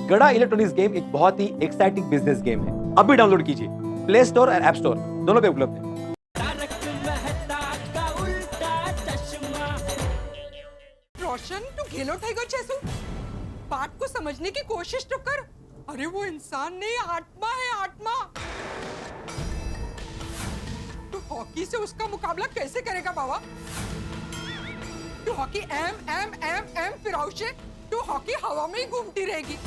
गड़ा electronics game एक बहुत ही एक्साइटिंग बिजनेस गेम है। अभी डाउनलोड कीजिए, प्ले स्टोर और ऐप स्टोर दोनों पे उपलब्ध है। रोशन, तू घेलो ठेगा चेसू, बात को समझने की कोशिश तो कर। अरे वो इंसान नहीं, आत्मा है, आत्मा। तू हॉकी से उसका मुकाबला कैसे करेगा बाबा? तू हॉकी एम एम एम एम फिराउशे, तू हॉकी हवा में ही घूमती रहेगी।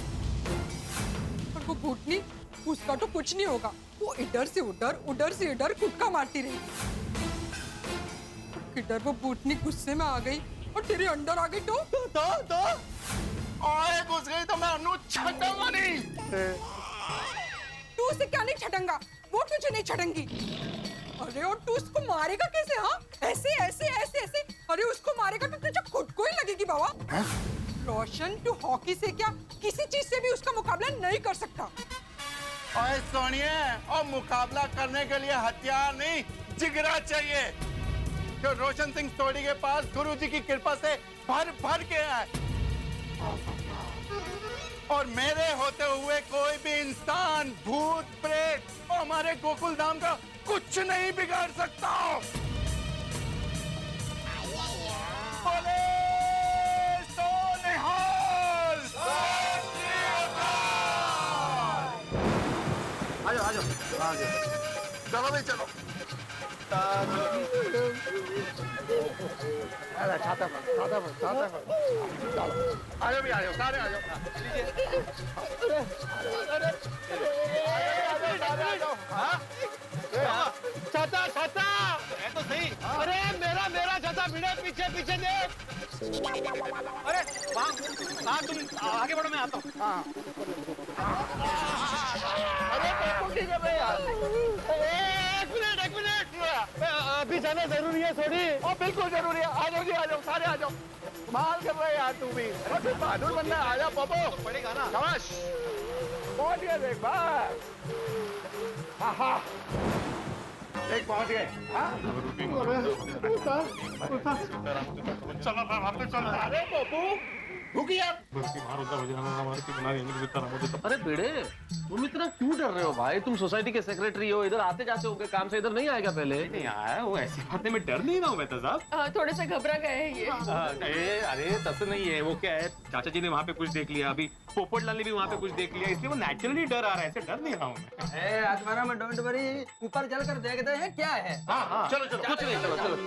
और वो भूतनी, उसका तो कुछ नहीं होगा। वो इधर से उधर से इधर कुटका मारती रहेगी। किधर वो भूतनी गुस्से में आ गई और तेरे अंदर आ गई तो आए घुस गई तो मैं अनु छटूंगा नहीं। तू उसे क्या नहीं छटेंगा? वो तुझे नहीं छटेंगी। अरे और तू उसको मारेगा कैसे? हाँ, ऐसे ऐसे ऐसे ऐसे। अरे उसको मारेगा तो तुझे खुद को ही लगेगी बाबा। रोशन, तू हॉकी से क्या किसी चीज से भी उसका मुकाबला नहीं कर सकता। ओए सोनिए, और मुकाबला करने के लिए हथियार नहीं, जिगरा चाहिए। जो रोशन सिंह सोडी के पास गुरुजी की कृपा से भर भर के है, और मेरे होते हुए कोई भी इंसान, भूत, प्रेत और हमारे गोकुल धाम का कुछ नहीं बिगाड़ सकता। बोले सो निहाल। आजो चलो भाई चलो। छाता पर आजो भी आजो, सारे आजो। छाता छाता है तो सही। अरे मेरा छाता भिड़े, पीछे पीछे देख। अरे वहाँ तुम आगे बढ़ो, मैं आता हूँ। अरे ठीक है भैया, एक मिनट अभी जाना जरूरी है सोडी। ओ बिल्कुल जरूरी है। आ जाओ जी, आ जाओ, सारे आ जाओ। कमाल कर रहे यार तू भी। अरे तू बहादुर बंदा, आ जा पोपो। पड़ेगा ना, शाबाश। पहुंच गए देख बार। एक पहुंच गए। अरे पोपू भूखी आप। अरे बेड़े, तुम इतना क्यों डर रहे हो भाई? तुम सोसाइटी के सेक्रेटरी हो, इधर आते जाते होगे काम से, इधर नहीं आएगा पहले? नहीं आया वो, ऐसी बातें में डर नहीं रहा हूँ मेहता साहब। थोड़े से घबरा गए हैं ये। अरे तब नहीं है, वो क्या है, चाचा जी ने वहाँ पे कुछ देख लिया, अभी पोपट लाल ने भी वहाँ पे कुछ देख लिया, इसलिए वो नेचुरली डर आ रहा है। ऐसे डर नहीं रहा हूँ मैं। आत्मारा में डोंट वरी, ऊपर चल कर देखते हैं क्या है। हाँ चलो चलो, कुछ नहीं, चलो चलो।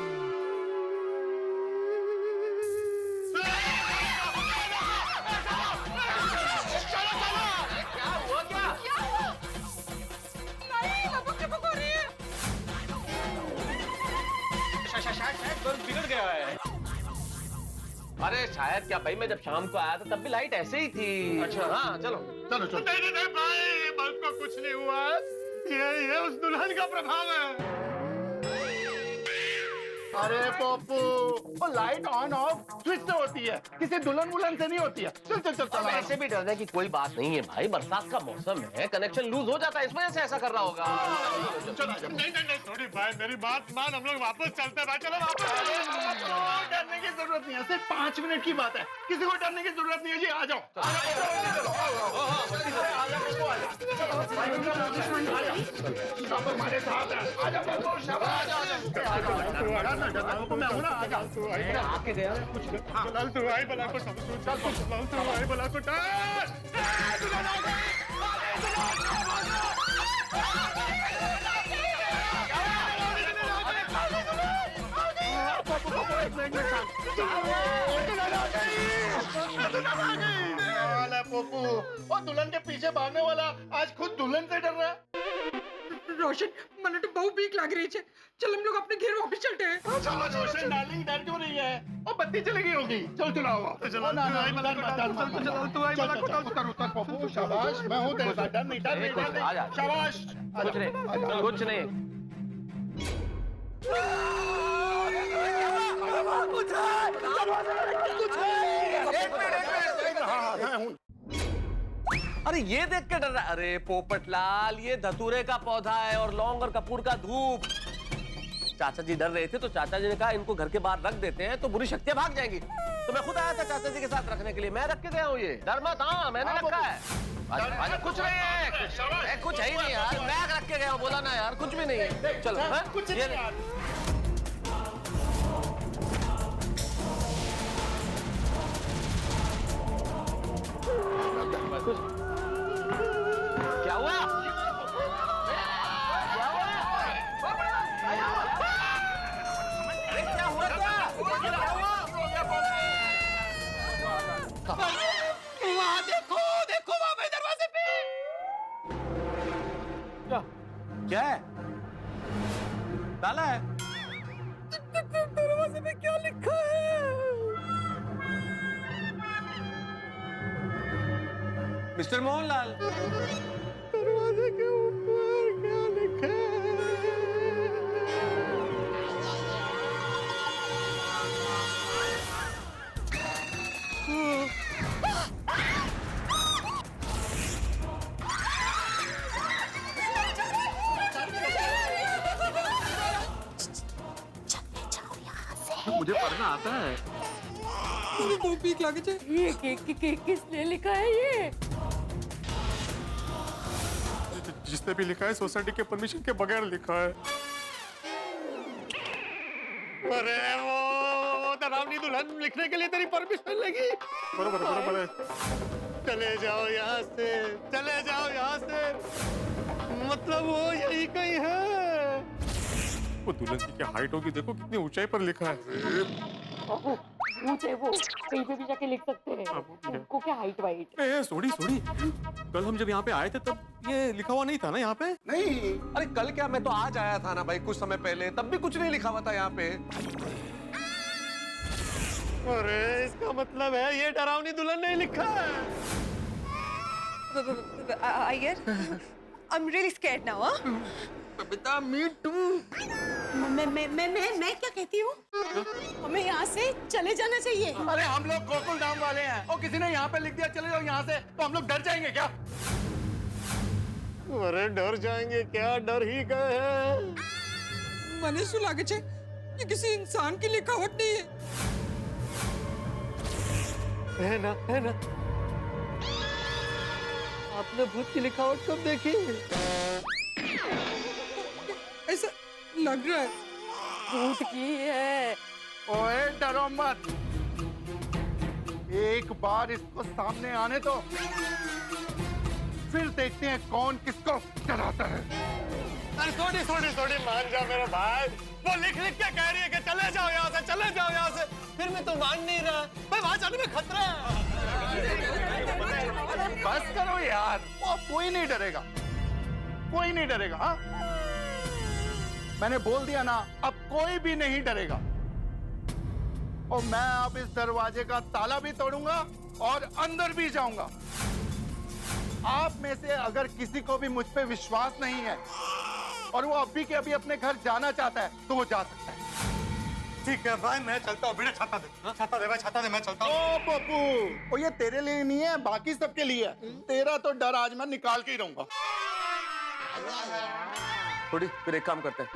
बिगड़ गया है। अरे शायद क्या भाई, मैं जब शाम को आया था तब भी लाइट ऐसे ही थी। अच्छा हाँ चलो चलो चलो। नहीं भाई, बल्ब को कुछ नहीं हुआ। ये उस दुल्हन का प्रभाव है। अरे पप्पू, वो लाइट ऑन ऑफ स्विच से होती है, किसी दुल्हन वुल्हन से नहीं होती है। चल चल चल चल। ऐसे भी डरने की कोई बात नहीं है भाई, बरसात का मौसम है, कनेक्शन लूज हो जाता है, इस वजह से ऐसा कर रहा होगा। नहीं थोड़ी भाई, मेरी बात मान, हम लोग वापस चलते हैं भाई। चलो वापस। डरने की जरूरत नहीं है, सिर्फ 5 मिनट की बात है, किसी को डरने की जरूरत नहीं है जी। आ जाओ। हमारे साथ है, आ जाओ। मैं हूँ ना, आ जाओ। आके गया कुछ चल तू आई बला को, चल तू आई बला को। पोपू, और दुल्हन के पीछे भागने वाला आज खुद दुल्हन से डर रहा है। रोशन, मैंने तो बहुत बीक लग रही है। चल हम लोग अपने घर वापस चलते हैं। चलो रोशन डार्लिंग, डर क्यों रही है? और बत्ती चली गई होगी। चल चलाओ। उतर पोपू, शाबाश। मैं हूँ तेरे साथ, डर नहीं, डर नहीं। शाबाश। कुछ नहीं। अरे ये देख के डर रहा है? अरे पोपटलाल, ये धतूरे का पौधा है और लौंग और कपूर का धूप। चाचा जी डर रहे थे तो चाचा जी ने कहा इनको घर के बाहर रख देते हैं तो बुरी शक्तियां भाग जाएंगी। तो मैं खुद आया था चाचा जी के साथ रखने के लिए, मैं रख के गया हूँ। ये डर मत, हाँ मैंने रखा है। आजा, कुछ नहीं है, कुछ है ही नहीं यार, बैग रख के गया, बोला ना यार, कुछ भी नहीं है। चलो कुछ नहीं यार। क्या हुआ? अरे क्या हुआ? वहाँ देखो, देखो वहाँ पे दरवाजे पे। क्या है? ताला है। दरवाजे पे क्या लिखा है? मिस्टर मोहनलाल, दरवाजे के ऊपर क्या लिखा है? मुझे पढ़ना आता है। दो पीक लगे छे। ये किसने लिखा है ये? जिसने भी लिखा है सोसाइटी के परमिशन के बगैर लिखा है। अरे वो डरावनी दुल्हन लिखने के लिए तेरी परमिशन लगी? बरोबर बरोबर है। चले जाओ यहाँ से, चले जाओ यहाँ से। मतलब वो यही कहीं है। वो दुल्हन की क्या हाइट होगी, देखो कितनी ऊंचाई पर लिखा है। ऊंचे वो कहीं पे भी जाके लिख सकते हैं। उनको क्या हाइट वाइट? सोड़ी कल हम जब यहाँ पे आए थे तब ये लिखा हुआ नहीं था ना यहाँ पे? नहीं, अरे कल क्या, मैं तो आज आया था ना भाई, कुछ समय पहले, तब भी कुछ नहीं लिखा हुआ था यहाँ पे। अरे इसका मतलब है ये डरावनी दुल्हन ने लिखा है। Iyer, I'm really scared now, huh? Babita, me too. मैं क्या कहती हूँ? हमें यहाँ से चले जाना चाहिए। अरे हम लोग गोकुल धाम वाले हैं और किसी ने यहाँ पे लिख दिया चले जाओ यहाँ से, तो हम लोग डर जाएंगे क्या? अरे डर जाएंगे क्या, डर ही गए हैं। मने शू लागे छे? ये किसी इंसान की लिखावट नहीं है। है ना। आपने भूत की लिखावट कब देखी? ऐसा लग रहा है। भूत की है। ओए डरो मत, एक बार इसको सामने आने दो, फिर देखते हैं कौन किसको डराता है। अरे थोड़ी मान जा मेरे भाई, वो लिख के कह रही है कि चले जाओ यहाँ से, चले जाओ यहाँ से, फिर मैं तो मान नहीं रहा, भाई वहां जाने में खतरा है। बस करो यार, वो कोई नहीं डरेगा, हाँ? मैंने बोल दिया ना, अब कोई भी नहीं डरेगा। और मैं अब इस दरवाजे का ताला भी तोड़ूंगा और अंदर भी जाऊंगा। आप में से अगर किसी को भी मुझ पे विश्वास नहीं है और वो अभी के अभी अपने घर जाना चाहता है तो वो जा सकता है। ठीक है भाई, मैं चलता हूँ। बेटा छाता दे भाई, छाता दे, मैं चलता हूँ। ओ पप्पू, ये तेरे लिए नहीं है, बाकी सबके लिए है। तेरा तो डर आज मैं निकाल के ही रहूंगा। थोड़ी, फिर एक काम करते हैं,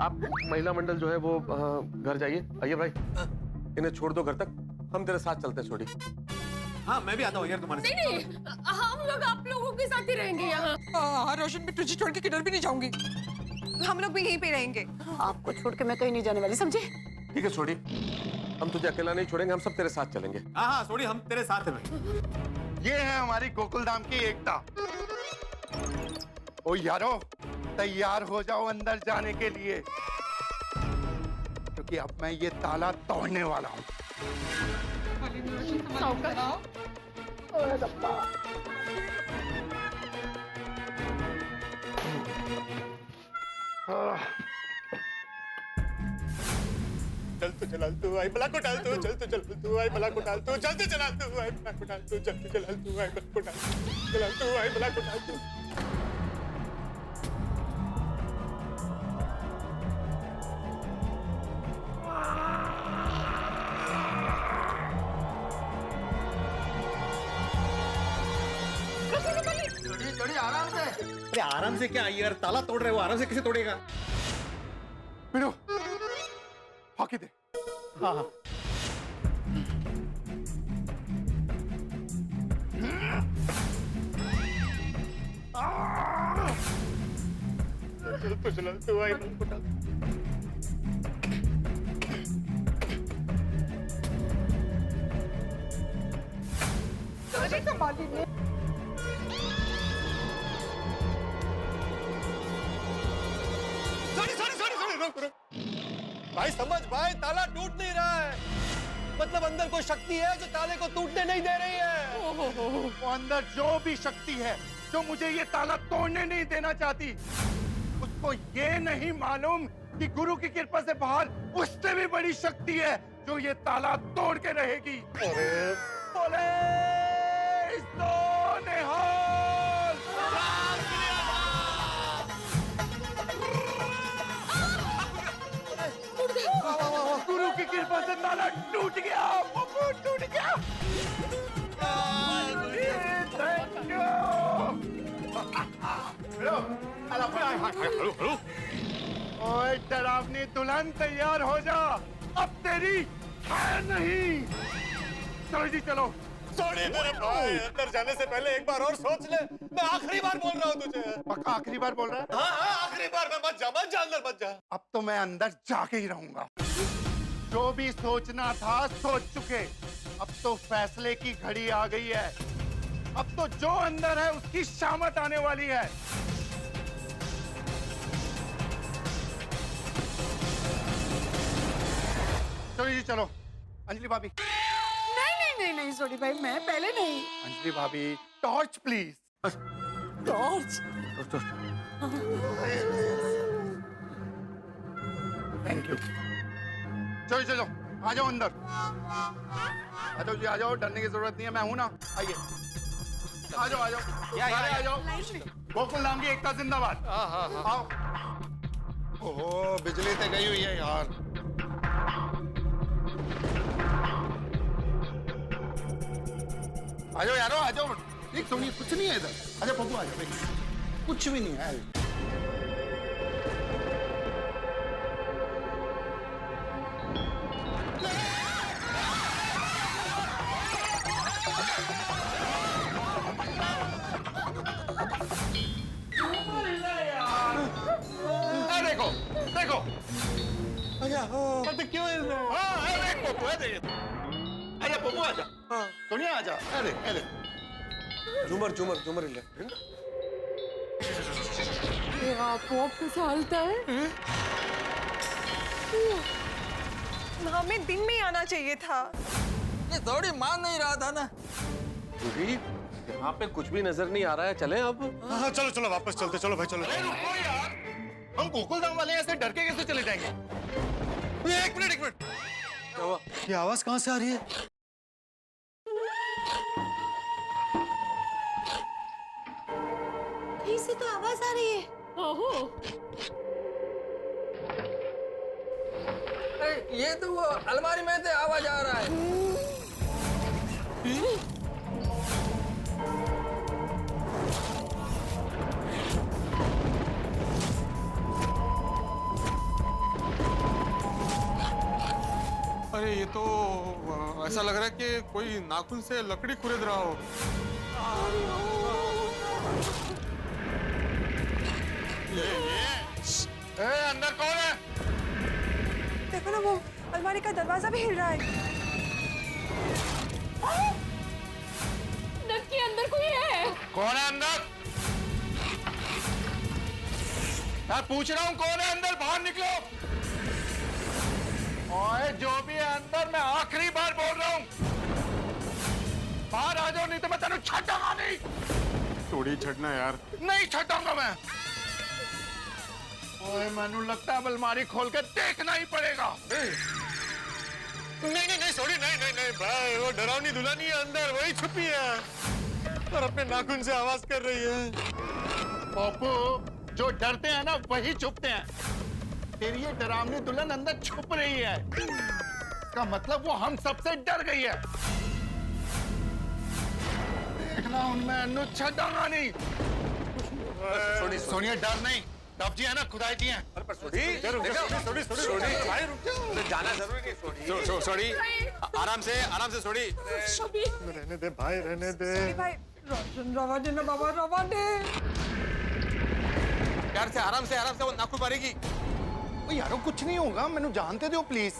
आप महिला मंडल जो है वो घर जाइए। आइए भाई, इन्हें छोड़ दो घर तक, हम तेरे साथ चलते हैं। छोड़ी, हाँ मैं भी आता हूँ यार तुम्हारे साथ। नहीं, हम लोग आप लोगों के साथ ही रहेंगे यहाँ। हाँ रोशन, मैं तुझे छोड़ के किधर भी नहीं जाऊंगी। हम लोग भी यहीं पे रहेंगे। आपको छोड़ के मैं कहीं नहीं जाने वाली, समझे? ठीक है छोड़ी, हम तुझे अकेला नहीं छोड़ेंगे, हम सब तेरे साथ चलेंगे। हाँ सोड़ी, हम तेरे साथ हैं भाई। ये है हमारी गोकुल धाम की एकता। ओ यारो, तैयार हो जाओ अंदर जाने के लिए, क्योंकि अब मैं ये ताला तोड़ने वाला हूँ। चल तो चल तू आई बला को डाल तू, चल तो चल तू आई बला को डाल तू, चल तो चल तू आई बला को डाल तू, चल तो चल तू आई बला को डाल तू, चल तू आई बला को डाल तू। चढ़ी आराम से। अरे आराम से क्या यार, ताला तोड़ रहे हो, आराम से कैसे तोड़ेगा? बिनो, हॉकी दे। हाँ। तू आई उठा। अरे कमाली ने भाई समझ भाई, ताला टूट नहीं रहा है। मतलब अंदर कोई शक्ति है जो ताले को टूटने नहीं दे रही है। वो अंदर जो भी शक्ति है जो मुझे ये ताला तोड़ने नहीं देना चाहती, उसको ये नहीं मालूम कि गुरु की कृपा से बाहर उससे भी बड़ी शक्ति है जो ये ताला तोड़ के रहेगी। बोले निहाल। गुरु की कृपा से ताला टूट गया, टूट गया। Thank you. ओए डरावनी दुल्हन, तैयार हो जा, अब तेरी है नहीं। चलो जी चलो। सॉरी मेरे भाई, अंदर जाने से पहले एक बार और सोच ले। मैं आखिरी बार बोल रहा हूँ तुझे। पक्का आखिरी बार बोल रहा है? हाँ आखिरी बार। मैं मत जा अंदर मत जा। अब तो मैं अंदर जाके ही रहूंगा। जो भी सोचना था सोच चुके, अब तो फैसले की घड़ी आ गई है। अब तो जो अंदर है उसकी शामत आने वाली है। चलो जी चलो। अंजलि भाभी। नहीं सॉरी भाई, मैं पहले नहीं। अंजलि भाभी, torch please. Torch? Thank you. चलो चलो आ जाओ अंदर। आ जाओ जी आ जाओ, डरने की जरूरत नहीं है, मैं हूं ना। आइए आ जाओ आ जाओ, सारे आ जाओ। गोकुल धाम की एकता जिंदाबाद। आओ। ओहो बिजली तो गई हुई है यार। आ जाओ यारो आ जाओ। देख सोनी कुछ नहीं है इधर। अच्छा पप्पू आ जाओ, कुछ भी नहीं है। देखो देखो। तो क्यों पप्पू है। आजा पप्पू आजा। सोनिया आजा। अरे झूमर ले। आप कैसे हालता है? हमें दिन में ही आना चाहिए था। ये थोड़ी मान नहीं रहा था ना। यहाँ पे कुछ भी नजर नहीं आ रहा है, चलें अब? हाँ चलो वापस चलते। चलो भाई चलो। रुको यार, हम गोकुलधाम वाले ऐसे डर के कैसे चले जाएंगे? एक मिनट। ये आवाज कहाँ से आ रही है? कहीं से तो आवाज आ रही है। ओहो, अरे ये तो वो अलमारी में से आवाज आ रहा है। अरे ये तो ऐसा लग रहा है कि कोई नाखून से लकड़ी खुरेद रहा हो। अंदर कौन है? देखो ना, वो अलमारी का दरवाजा भी हिल रहा है। नक्की अंदर कोई है। कौन है अंदर? मैं पूछ रहा हूँ कौन है अंदर? बाहर निकलो। ओए जो भी है अंदर, मैं आखिरी बार बोल रहा हूँ, बाहर आ जाओ, नहीं तो मैं तेरे छटाऊंगा नहीं। थोड़ी छटना यार। नहीं छटाऊंगा मैं। ओए मैनू लगता है अलमारी खोल के देखना ही पड़ेगा। नहीं सॉरी नहीं भाई, वो डरावनी दुल्हनी है अंदर, वही छुपी है और अपने नाखून से आवाज कर रही है। पप्पू, जो डरते हैं ना वही छुपते हैं। तेरी ये डरावनी दुल्हन अंदर छुप रही है, इसका मतलब वो हम सबसे डर गई है। देखना उनमें अन्नू छटाऊंगा नहीं। सोनिया डर नहीं, डब जी है ना, खुदाई जी हैं। जाना जरूरी नहीं। सॉरी आराम से सॉरी। रहने दे भाई, रहने दे भाई रवा दे ना बाबा, रवा दे। प्यार से आराम से वो नाखून मारेगी। ओ यारो कुछ नहीं होगा, मैंने जानते दो प्लीज।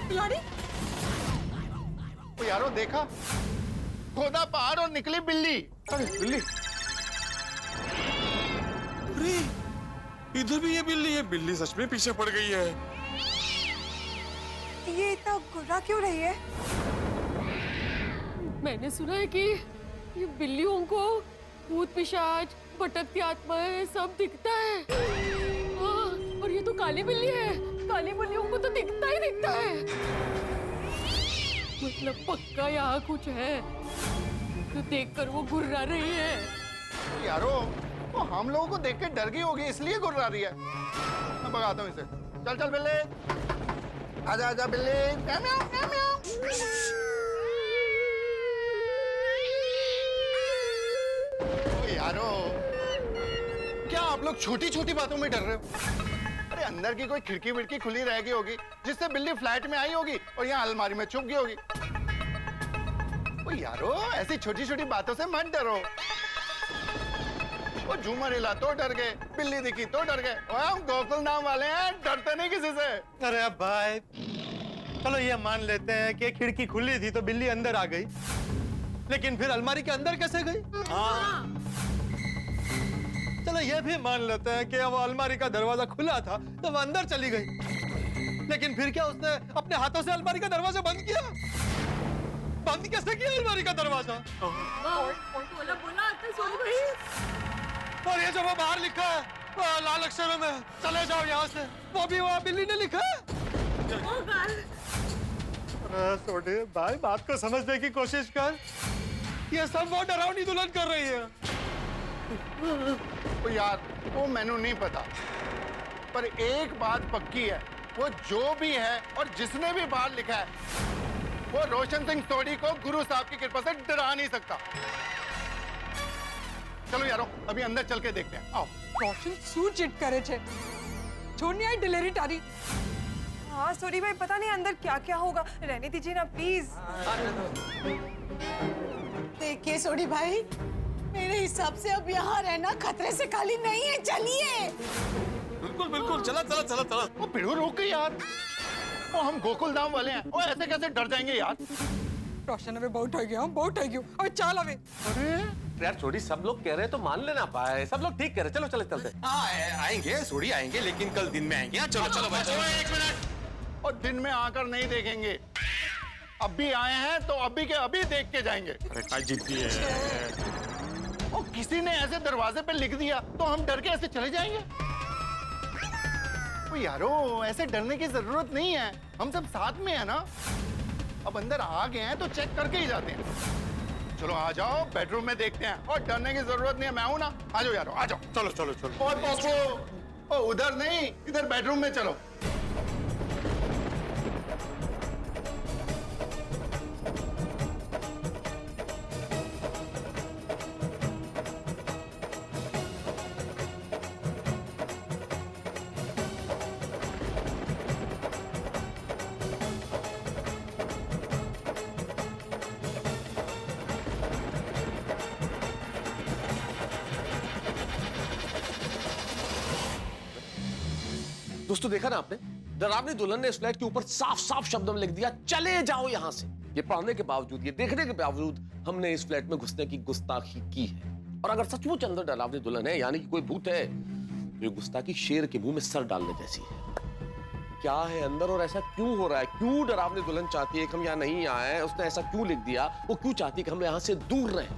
बिलाड़ी ओ यारो देखा, खोदा पहाड़ और निकली बिल्ली। अरे बिल्ली, अरे इधर भी ये बिल्ली सच में पीछे पड़ गई है। ये इतना गुर्रा क्यों रही है? मैंने सुना है कि ये बिल्लियों को भूत पिशाच भटकती आत्माएं सब दिखता है। हाँ, और ये तो काली बिल्ली है, काली बिल्लियों को तो दिखता ही दिखता है। मतलब पक्का यहाँ कुछ है तो देखकर वो गुर्रा रही है। यारो वो हम लोगों को देख के डर गई होगी इसलिए गुर्रा रही है। मैं भगाता हूँ इसे। चल चल बिल्ली, आजा आजा बिल्ली। म्याऊ, म्याऊ, म्याऊ। ओ यारो, क्या आप लोग छोटी छोटी बातों में डर रहे हो? अरे अंदर की कोई खिड़की विड़की खुली रह गई होगी जिससे बिल्ली फ्लैट में आई होगी और यहाँ अलमारी में छुप गई होगी। ओ यारो ऐसी छोटी छोटी बातों से मत डरो। वो झूमर हिला तो डर गए, बिल्ली दिखी तो डर गए। ओए हम गोकुल नाम वाले हैं, डरते नहीं किसी से। अरे अब भाई चलो ये मान लेते हैं कि खिड़की खुली थी तो बिल्ली अंदर आ गई, लेकिन फिर अलमारी के अंदर कैसे गई? हाँ चलो ये भी मान लेते हैं कि वो अलमारी का दरवाजा खुला था तो वो अंदर चली गई, लेकिन फिर क्या उसने अपने हाथों से अलमारी का दरवाजा बंद किया? बंद कैसे किया अलमारी का दरवाजा? बोला और ये जो वो बाहर लिखा है वो लाल अक्षरों में चले जाओ यहाँ से, वो भी वहाँ बिल्ली ने लिखा है। अरे सोटे भाई बात को समझने की कोशिश कर, ये सब वो डरावनी दुल्हन कर रही है। ओ यार वो मैंने नहीं पता, पर एक बात पक्की है, वो जो भी है और जिसने भी बाहर लिखा है वो रोशन सिंह सोडी को गुरु साहब की कृपा से डरा नहीं सकता। चलो यारो अभी अंदर चल के देखते हैं, आओ। रोशन શું ચીટ કરે છે? છોડની આઈ ડિલેરી તારી। हाँ सॉरी भाई, पता नहीं अंदर क्या क्या होगा, रहने दीजिए ना प्लीज। देखिए सोडी भाई, मेरे हिसाब से अब यहाँ रहना खतरे से खाली नहीं है, चलिए। बिल्कुल बिल्कुल, चला चला चला चला। वो पिड़ू रुक गई यार, वो हम गोकुल धाम वाले हैं, वो ऐसे कैसे डर जाएंगे यार? रोशन હવે બહુ થઈ ગયો, બહુ થઈ ગયું, હવે ચાલ હવે। यार छोड़ी, सब लोग कह रहे हैं तो मान लेना पाए, सब लोग ठीक कह रहे, चलो चलो चलते। आएंगे सोड़ी आएंगे, लेकिन कल दिन में आएंगे। चलो चलो भाई चलो। एक मिनट, और दिन में आकर नहीं देखेंगे, अभी आए हैं तो अभी के अभी देख के जाएंगे। अरे क्या जिद्दी है। और किसी ने ऐसे दरवाजे पे लिख दिया तो हम डर के ऐसे चले जाएंगे? तो यारो ऐसे डरने की जरूरत नहीं है, हम सब साथ में है ना। अब अंदर आ गए हैं तो चेक करके ही जाते हैं। चलो आ जाओ, बेडरूम में देखते हैं, और डरने की जरूरत नहीं है, मैं हूं ना। आ जाओ यारो, आ जाओ। चलो चलो चलो। और पहुंचो, उधर नहीं, इधर बेडरूम में चलो। दोस्तों देखा ना आपने, डरावनी दुल्हन ने इस फ्लैट के ऊपर साफ साफ शब्दों में लिख दिया, चले जाओ यहां से। ये पढ़ने के बावजूद, ये देखने के बावजूद हमने इस फ्लैट में घुसने की गुस्ताखी की है। और अगर सचमुच अंदर डरावनी दुल्हन है, यानी कि कोई भूत है, तो ये गुस्ताखी शेर के मुंह में सर डालने जैसी है। क्या है अंदर और ऐसा क्यों हो रहा है? क्यों डरावनी दुल्हन चाहती है कि हम यहाँ नहीं आए? उसने ऐसा क्यों लिख दिया? वो क्यों चाहती है कि हम यहाँ से दूर रहें?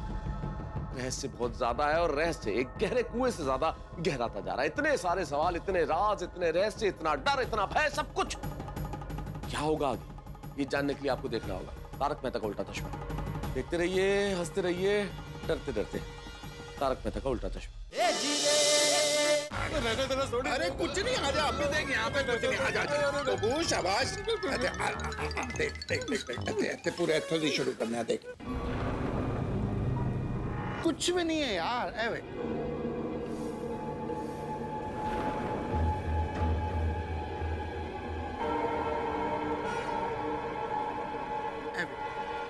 रहस्य बहुत ज्यादा है और रहस्य एक गहरे कुएं से ज्यादा गहराता जा रहा है। इतने सारे सवाल, इतने राज, इतने रहस्य, इतना डर, इतना भय, सब कुछ। क्या होगा आगे, ये जानने के लिए आपको देखना होगा तारक मेहता का उल्टा चश्मा। देखते रहिए, हंसते रहिए, डरते डरते। तारक मेहता का उल्टा चश्मा। अरे कुछ नहीं, आजा अभी देख यहाँ पे कुछ नहीं, आजा बबू शाबाश। देख देख देख देख पूरे अच्छे से शुरू करना है। देख कुछ भी नहीं है यार। ए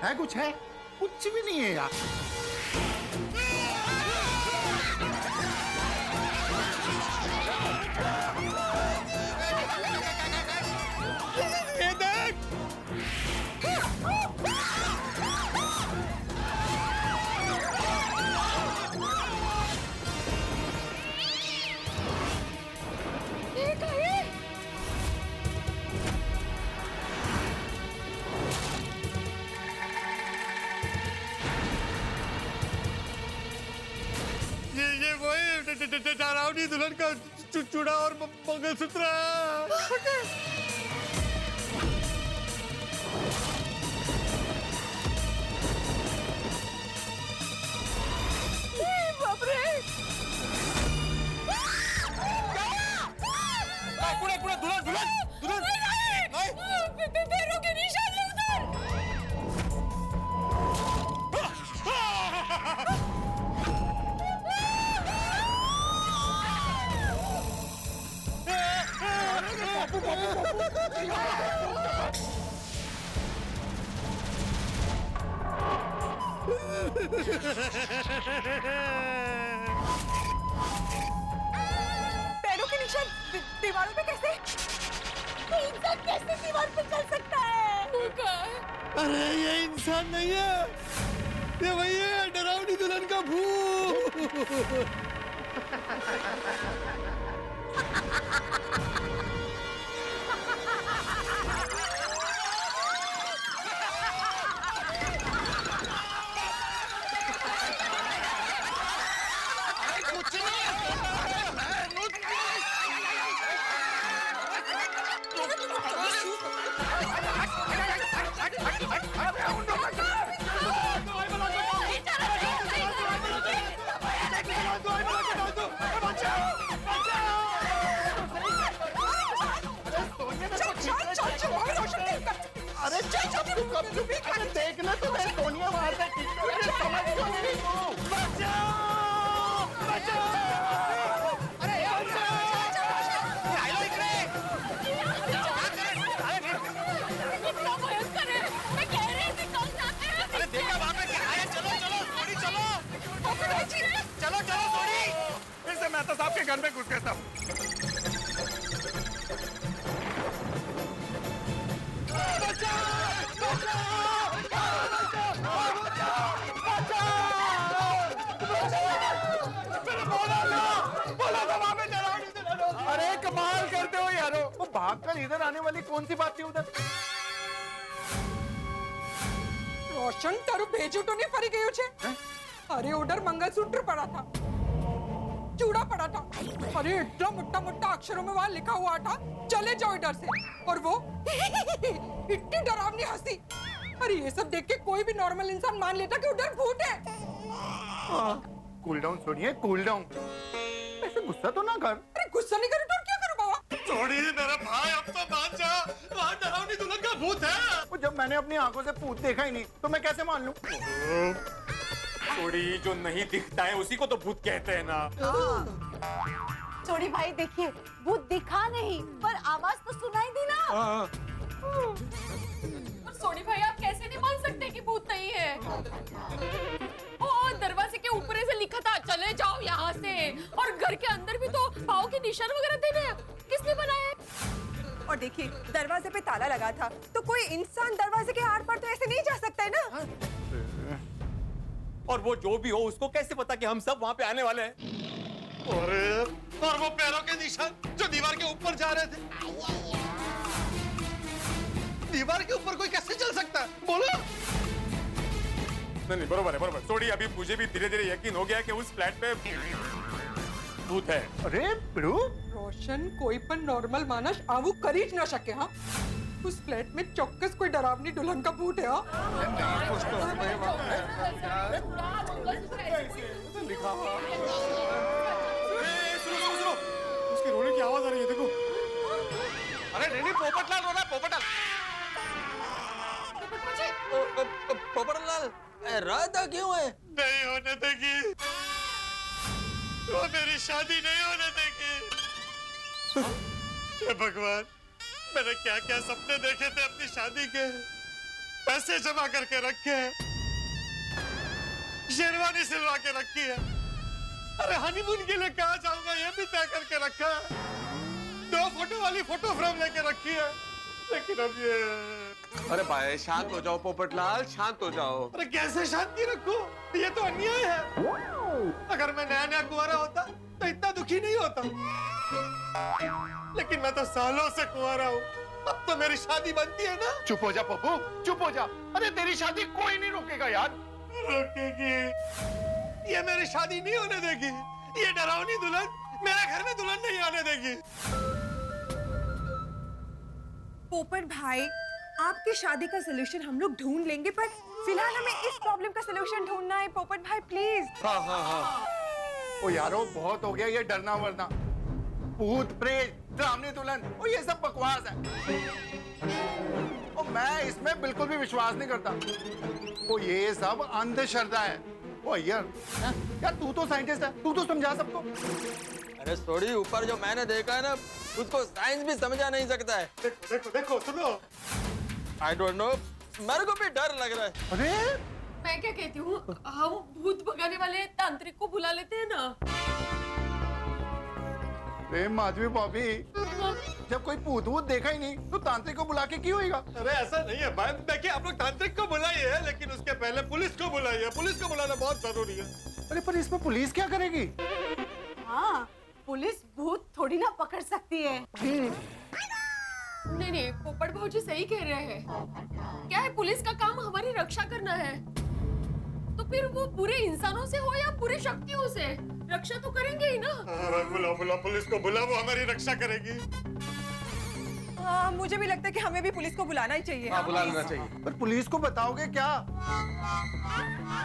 है कुछ है? कुछ भी नहीं है यार। ये वही डरावनी दुल्हन का चूड़ा और मंगलसूत्र। बाप रे! पैरों के निशान है उधर। पैरों के निशान दीवारों पे कैसे? इंसान कैसे दीवार पे चल सकता है? अरे ये इंसान नहीं है, ये वही है डरावनी दुल्हन का भूत। अरे देखना तो मैं सोनिया वहां से समझ चलो चलो थोड़ी, फिर से मेहता साहब के घर में घुस गया था। अरे कमाल करते हो यारो, वो भागकर इधर आने वाली कौन सी बात थी उधर? रोशन तारू भेजूटो नहीं फरी गयो छे? अरे उधर मंगलसूत्र पड़ा था, चूड़ा पड़ा था। अरे इतना मोटा मोटा अक्षरों में वहां लिखा हुआ था चले जाओ इधर से। और वो इतनी डरावनी हंसी। अरे ये सब देख के कोई भी नॉर्मल इंसान मान लेता कि उधर भूत है। कूल डाउन सोनिए, कूल डाउन। ऐसे गुस्सा तो ना कर। अरे गुस्सा नहीं करूँ तो क्या करूँ बाबा? छोड़ी मेरा भाई, अब तो मान जा, वहाँ डरावनी दुल्हन का भूत है। वो जब मैंने अपनी आंखों से भूत देखा ही नहीं तो मैं कैसे मान लूं? छोड़ी, जो नहीं दिखता है उसी को तो भूत कहते हैं ना। छोड़ी भाई देखिए, भूत दिखा नहीं पर आवाज तो सुनाई दी ना। सोनी भाई आप कैसे नहीं मान सकते कि भूत नहीं है? और दरवाजे के ऊपर ऐसे लिखा था चले जाओ यहाँ से, और घर के अंदर भी तो पाँव के निशान वगैरह थे ना। किसने बनाया है? और देखिए दरवाजे पे ताला लगा था, तो कोई इंसान दरवाजे के आर पार तो ऐसे नहीं जा सकता है ना। और वो जो भी हो उसको कैसे पता कि हम सब वहाँ पे आने वाले हैं? और वो पैरों के निशान जो दीवार के ऊपर जा रहे थे। दीवार के ऊपर कोई कैसे चल सकता है? बोलो। नहीं बरोबर है बरोबर। सोडी अभी मुझे भी धीरे धीरे यकीन हो गया कि उस फ्लैट पे भूत है। अरे बिड़ू रोशन कोई पण नॉर्मल मानस आવું કરી જ ન શકે હા उस फ्लैट में ચોક્કસ કોઈ डरावनी दुल्हन का भूत है हाँ लिखा हुआ सुनो उसकी रोने की आवाज आ रही है देखो। अरे नहीं पोपटलाल रो रहा है पोपटलाल। पोपटलाल राधा क्यों है? नहीं होने देगी, वो मेरी शादी नहीं होने देगी। हे भगवान, मैंने क्या क्या सपने देखे थे अपनी शादी के, पैसे जमा करके रखे हैं, शेरवानी सिलवा के रखी है, अरे हनीमून के लिए कहाँ जाऊंगा ये भी तय करके रखा है, 2 फोटो वाली फोटो फ्रेम लेके रखी है, लेकिन अब ये अरे भाई शांत हो जाओ पोपटलाल, शांत हो जाओ। अरे कैसे शांति रखूं? ये तो अन्याय है। अगर मैं नया नया कुंवारा होता तो इतना दुखी नहीं होता, लेकिन मैं तो सालों से कुंवारा हूँ। अब तो मेरी शादी बनती है ना। चुप हो जा पप्पू, चुप हो जा। अरे तेरी शादी कोई नहीं रोकेगा यार। रोकेगी? ये मेरी शादी नहीं होने देगी। ये डरावनी दुल्हन मेरे घर में दुल्हन नहीं आने देगी। पोपट भाई, आपकी शादी का सलूशन हम लोग ढूंढ लेंगे, पर फिलहाल हमें इस प्रॉब्लम का सलूशन ढूंढना है। पोपट भाई प्लीज। हाँ हाँ हाँ। ओ यारो बहुत हो गया ये डरना वरना, भूत प्रेत डरावनी दुल्हन और ये सब बकवास है। और मैं इसमें बिल्कुल भी विश्वास नहीं करता। वो ये सब अंधश्रद्धा है। ओ यार तू तो साइंटिस्ट है, तू तो समझा सबको। अरे सोडी, ऊपर जो मैंने देखा है ना, उसको साइंस भी समझा नहीं सकता है। देखो देखो सुनो, आई डोंट नो, मेरे को भी डर लग रहा है। अरे मैं क्या कहती हूँ, हम भूत भगाने वाले तांत्रिक को बुला लेते हैं ना। माधवी भाभी, जब कोई भूत वूत देखा ही नहीं तो तांत्रिक को बुला के क्यों होगा? अरे ऐसा नहीं है भाई, देखिए आप लोग तांत्रिक को बुलाइए, लेकिन उसके पहले पुलिस को बुलाइए। पुलिस को बुलाना बहुत जरूरी है। अरे पर इसमें पुलिस क्या करेगी? हाँ, पुलिस भूत थोड़ी ना पकड़ सकती है। नहीं नहीं, पोपट भाजी सही कह रहे हैं। क्या है, पुलिस का काम हमारी रक्षा करना है, तो फिर वो पूरे इंसानों से हो या पूरे शक्तियों से, रक्षा तो करेंगे ही ना। बुला बुला पुलिस को बुला, वो हमारी रक्षा करेगी। मुझे भी लगता है कि हमें भी पुलिस को बुलाना ही चाहिए। हाँ बुला लेना चाहिए। पर पुलिस को बताओगे क्या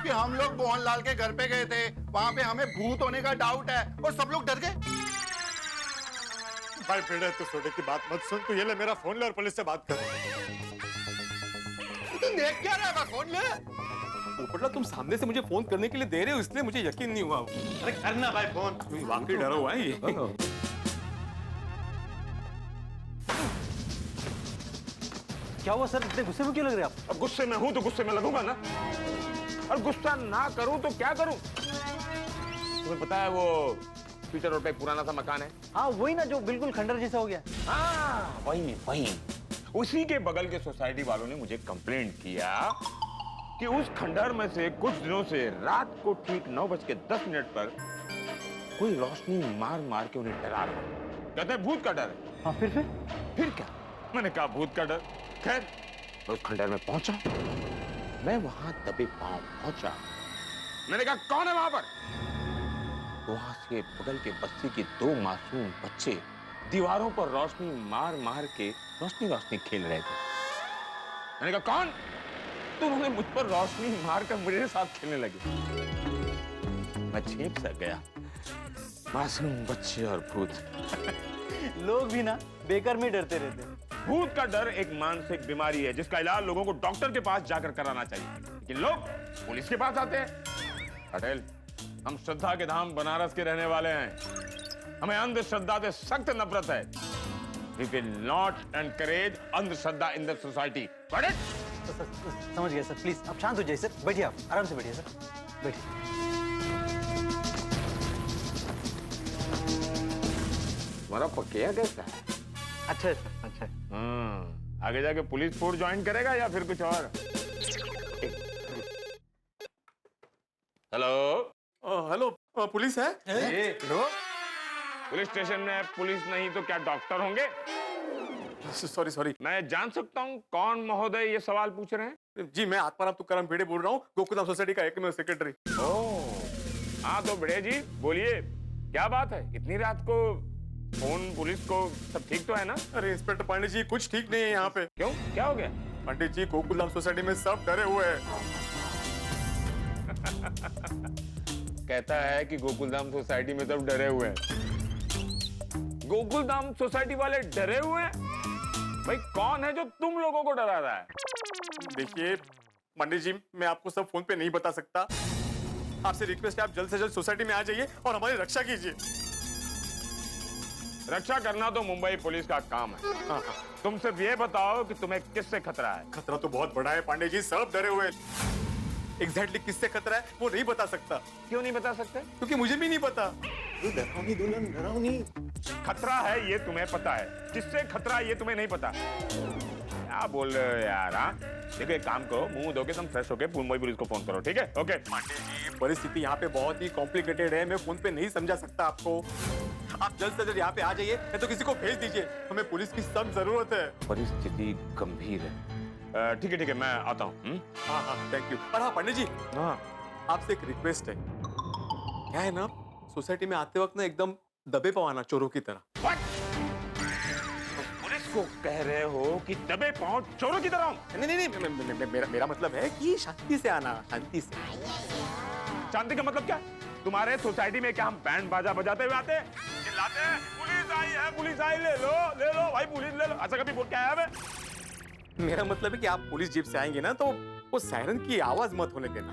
कि हम लोग मोहनलाल के घर पे गए थे, वहाँ पे हमें भूत होने का डाउट है और सब लोग डर गए? भाई बेड़े, तू सोडे की बात मत सुन, तू ये ले मेरा फोन ले और पुलिस से बात कर। तू देख क्या रहा है? फोन ले। पोपटलाल तुम सामने से मुझे फोन करने के लिए दे रहे हो, इसलिए मुझे यकीन नहीं हुआ। अरे करना भाई फोन। वाकई डरा हुआ है ये। क्या हुआ सर, इतने गुस्से में क्यों लग रहे हैं आप? अब गुस्से में हूं तो गुस्से में लगूंगा ना, और गुस्सा ना करूं तो क्या करूं? तुम्हें पता है वो पीटर रोड पे पुराना सा मकान है? हाँ वही ना, जो बिल्कुल खंडर जैसा हो गया। हाँ वही वही, उसी के बगल के सोसाइटी वालों ने मुझे कंप्लेंट किया कि उस खंडर में से कुछ दिनों से रात को ठीक 9:10 पर कोई रोशनी मार मार के उन्हें डरा रहा है। कहते हैं भूत का डर है। हाँ फिर क्या? मैंने कहा भूत का डर। खैर मैं उस खंडर में पहुंचा, मैं वहां दबे पांव पहुंचा। मैंने कहा कौन है वहां पर? वहां से बगल के बस्ती के 2 मासूम बच्चे दीवारों पर रोशनी मार मार के रोशनी खेल रहे थे। मैंने कहा कौन? तो उन्होंने मुझ पर रोशनी मार कर मेरे साथ खेलने लगे। मैं चेप सा गया। मासूम बच्चे और भूत। लोग भी ना बेकार में डरते रहते हैं। भूत का डर एक मानसिक बीमारी है जिसका इलाज लोगों को डॉक्टर के पास जाकर कराना चाहिए, लेकिन लोग पुलिस के पास आते हैं। पटेल, हम श्रद्धा के धाम बनारस के रहने वाले हैं, हमें अंधश्रद्धा से सख्त नफरत है। We will not encourage अंधश्रद्धा in the society. Got it? समझ गया सर, प्लीज आप शांत हो जाइए सर, बैठिए आप आराम से बैठिए सर, बैठिए। तुम्हारा पकिया कैसा है? अच्छा है सर, अच्छा है। आगे जाके पुलिस फोर्स ज्वाइन करेगा या फिर कुछ और? हेलो हेलो, पुलिस है? पुलिस स्टेशन में पुलिस नहीं तो क्या डॉक्टर होंगे? सॉरी। मैं जान सकता हूँ कौन महोदय ये सवाल पूछ रहे हैं? जी मैं आत्माराम तुकाराम भिड़े बोल रहा हूँ, गोकुलधाम सोसाइटी का एकमेव सेक्रेटरी। ओह हाँ तो भिड़े जी बोलिए क्या बात है, इतनी रात को फोन पुलिस को, सब ठीक तो है ना? अरे इंस्पेक्टर पांडे जी कुछ ठीक नहीं है यहाँ पे। क्यों, क्या हो गया? पंडित जी गोकुलधाम सोसाइटी में सब डरे हुए हैं। कहता है कि गोकुलधाम सोसाइटी में सब डरे हुए हैं। गोकुलधाम सोसाइटी वाले डरे हुए हैं? भाई कौन है जो तुम लोगों को डरा रहा है? देखिए पंडित जी मैं आपको सब फोन पे नहीं बता सकता, आपसे रिक्वेस्ट है आप जल्द से जल्द सोसाइटी में आ जाइए और हमारी रक्षा कीजिए। रक्षा करना तो मुंबई पुलिस का काम है। हाँ। तुम सिर्फ ये बताओ कि तुम्हें किससे खतरा है? खतरा तो बहुत बड़ा है पांडे जी, सब डरे हुए हैं। एग्जैक्टली किससे खतरा है वो नहीं बता सकता। क्यों नहीं बता सकते? क्योंकि मुझे भी नहीं पता। डरावनी दुल्हन डरावनी। खतरा है ये तुम्हें पता है, किससे खतरा है ये तुम्हें नहीं पता। क्या बोल रहे हो यार? हाँ देखो एक काम करो, मुंह धो के तुम फ्रेश होके मुंबई पुलिस को फोन करो, ठीक है? ओके। पांडे जी परिस्थिति यहाँ पे बहुत ही कॉम्प्लिकेटेड है, मैं फोन पे नहीं समझा सकता आपको। आप जल्द से जल्द यहाँ पे आ जाइए, या तो किसी को भेज दीजिए, हमें पुलिस की सख्त जरूरत है। परिस्थिति गंभीर है। ठीक है मैं आता हूँ। हाँ हाँ थैंक यू। और हाँ पंडित जी हाँ आपसे एक रिक्वेस्ट है, क्या है ना सोसाइटी में आते वक्त ना एकदम दबे पवाना चोरों की तरह। पुलिस को कह रहे हो कि दबे पांव चोरों की तरह? नहीं मेरा मतलब है कि शांति से आना, शांति से। शांति का मतलब क्या? तुम्हारे सोसाइटी में क्या हम बैंड बाजा बजाते हुए आते हैं, चिल्लाते हैं पुलिस आई है, पुलिस आई, ले लो भाई पुलिस ले लो, ऐसा कभी बोल के आया है? मेरा मतलब है कि आप पुलिस जीप से आएंगे ना तो वो सायरन की आवाज मत होने देना।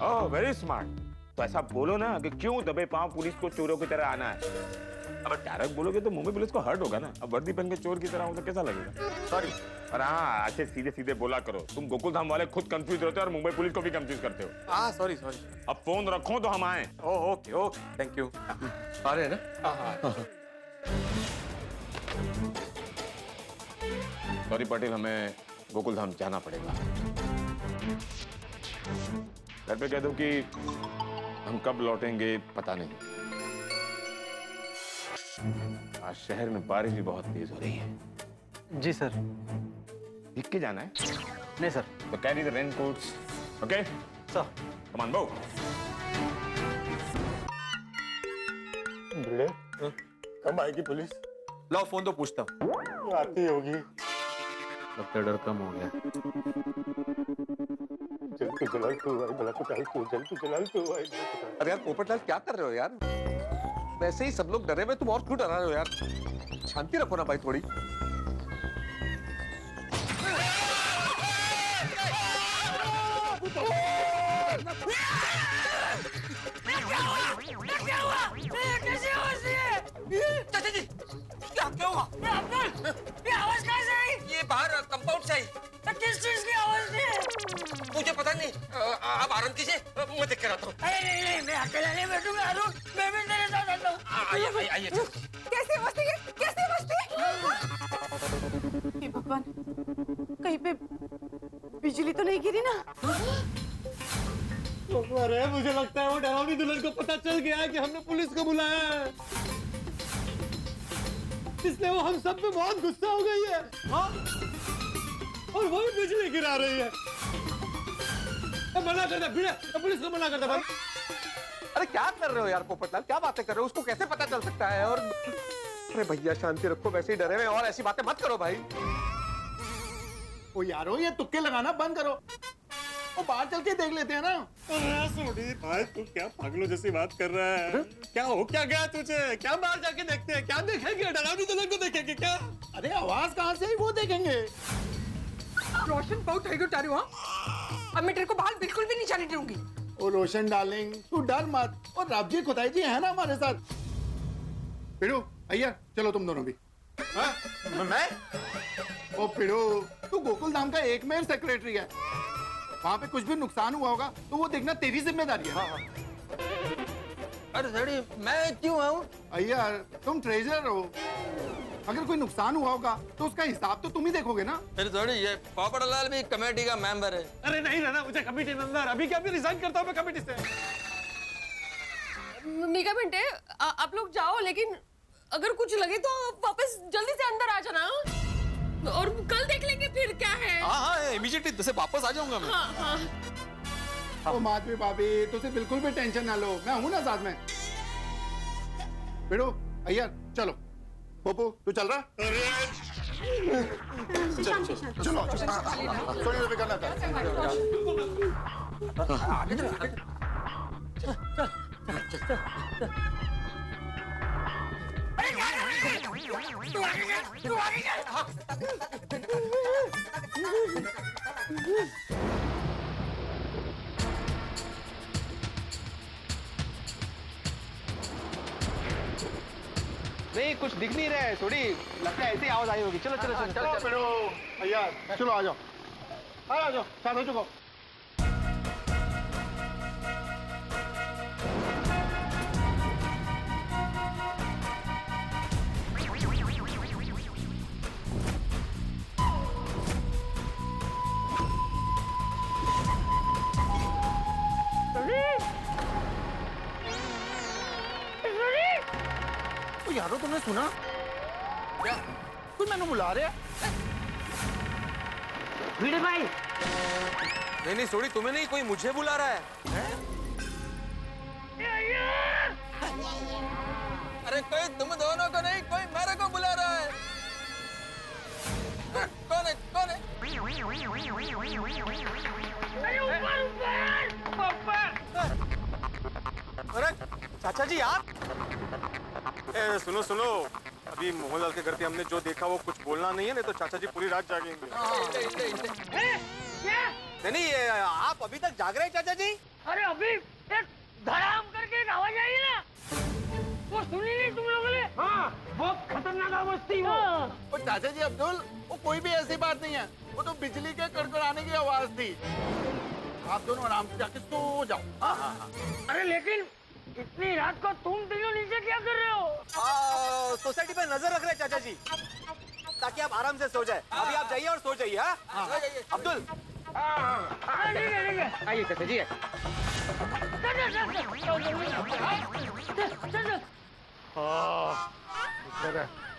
Oh very smart. तो ऐसा बोलो ना कि क्यों दबे पांव पुलिस को चोरों की तरह आना है। अब डायरेक्ट बोलोगे तो मुंबई पुलिस को हर्ट होगा ना। अब वर्दी पहन के चोर की तरह हो तो कैसा लगेगा? सॉरी। और हाँ ऐसे सीधे सीधे बोला करो, तुम गोकुलधाम वाले खुद कंफ्यूज रहते हो और मुंबई पुलिस को भी कंफ्यूज करते हो। हाँ सॉरी। अब फोन रखो तो हम आए। Okay thank you. आ रहे हैं ना? सॉरी पाटिल, हमें गोकुलधाम जाना पड़ेगा। घर पे कह दो कि हम कब लौटेंगे पता नहीं। आज शहर में बारिश भी बहुत तेज हो रही है। जी सर। दिख के जाना है? नहीं सर। तो carry the raincoats, okay sir. Come on go. Bhide कब आएगी पुलिस? लाओ फोन तो पूछता हूँ। आती होगी। लगता है डर कम हो गया। जल्द जलाल तो भाई भला तो काहे को जल्द जलाल तो भाई। अरे यार पोपटलाल क्या कर रहे हो यार? वैसे ही सब लोग डरे हुए, तुम और क्यों डरा रहे हो यार? शांति रखो ना भाई थोड़ी। चाचा जी क्या हुआ? ये आवाज कहाँ से आई? ये बाहर कंपाउंड से आई। किस चीज की आवाज थी? मुझे पता नहीं। आप आराम कीजिए, मैं देख कर आता हूँ। नहीं मैं अकेला नहीं बैठूंगा अरुण, मैं भी तेरे साथ आता हूँ। आइए। कैसे बचती है? कैसे बचती है? भगवान कहीं पे बिजली तो नहीं गिरी ना? अरे मुझे लगता है वो डरावनी दुल्हन को पता चल गया है कि हमने पुलिस को बुलाया है, इसलिए वो हम सब पे बहुत गुस्सा हो गई है। हाँ? और वो भी बिजली गिरा रही है। मना कर दे भिड़े, पुलिस को मना कर दे भाई। अरे क्या कर रहे हो यार पोपटलाल, क्या बातें कर रहे हो? उसको कैसे पता चल सकता है? और अरे भैया शांति रखो, वैसे ही डरे हुए और ऐसी बातें मत करो भाई। ओ यारो ये तुक्के लगाना बंद करो, वो बाहर चल के देख लेते हैं ना। अरे सोडी भाई तू क्या पागलों जैसी बात कर रहा है? क्या हो क्या गया तुझे? क्या बाहर जाके देखते हैं? क्या देखेंगे? डरावनी दुल्हन को देखेंगे क्या? अरे आवाज कहाँ से आई वो देखेंगे। रोशन बहुत है तारू। हाँ अब मैं तेरे को बाहर बिल्कुल भी नहीं जाने दूंगी। ओ रोशन डार्लिंग तू डर मत, और राबजी खुदाई जी है ना हमारे साथ। पिड़ू भैया चलो तुम दोनों भी। मैं? ओ पिड़ू तू गोकुलधाम का एकमेव सेक्रेटरी है, वहाँ पे कुछ भी नुकसान हुआ होगा तो वो देखना तेरी जिम्मेदारी है। अरे सड़ी मैं क्यों आऊँ? भैया तुम ट्रेजरर हो, अगर कोई नुकसान हुआ होगा तो उसका हिसाब तो तुम ही देखोगे ना। फिर थोड़ी ये पोपटलाल भी कमेटी का मेंबर है। अरे नहीं रहना मुझे कमेटी मेंबर, अभी क्या रिजाइन करता हूँ मैं कमेटी से। निका बेटे आप लोग जाओ, लेकिन अगर कुछ लगे तो वापस जल्दी से अंदर आ जाना। और कल देख लेंगे फिर क्या है। हाँ हाँ इमीडिएटली जैसे वापस आ जाऊंगा मैं। हाँ हाँ ओ माधवी भाभी तुझे बिल्कुल भी टेंशन ना लो, मैं हूं ना साथ में। बेड़ो अय्यर चलो, पोपू तू चल रहा? चलो सोने पे करना था। नहीं कुछ दिख नहीं रहा है, थोड़ी लगता है ऐसी आवाज आई होगी। चलो चलो चलो चलो बेड़ो अय्यर चलो आ जाओ, आ जाओ साथ हो चुको। यारो तुमने सुना क्या? कोई मैंने बुला रहे हैं। भिड़े भाई नहीं सॉरी तुम्हें नहीं, कोई मुझे बुला रहा है। अरे कोई तुम दोनों को नहीं, कोई मेरे को बुला रहा है। कौन है कौन है? अरे चाचा जी आप? सुनो सुनो, अभी मोहनलाल के घर पे हमने जो देखा वो कुछ बोलना नहीं है, नहीं तो चाचा जी पूरी रात जागेंगे। नहीं ये आप अभी तक जाग रहे हैं चाचा जी? अरे अभी एक धड़ाम करके एक आवाज आई ना, वो सुनी नहीं तुम लोगों ने? हाँ, बहुत खतरनाक आवाज थी वो। ओ चाचा जी अब्दुल, वो कोई भी ऐसी बात नहीं है, वो तो बिजली के कड़कड़ाने की आवाज थी। आप दोनों आराम से जाके सो जाओ। हाँ हाँ हाँ। अरे लेकिन इतनी रात को तुम तीनों नीचे क्या कर रहे हो? सोसाइटी पे नजर रख रहे हैं चाचा जी, ताकि आप आराम से सो जाए। अभी आप जाइए और सो जाइए। हाँ अब्दुल ठीक है आइए चाचा जी।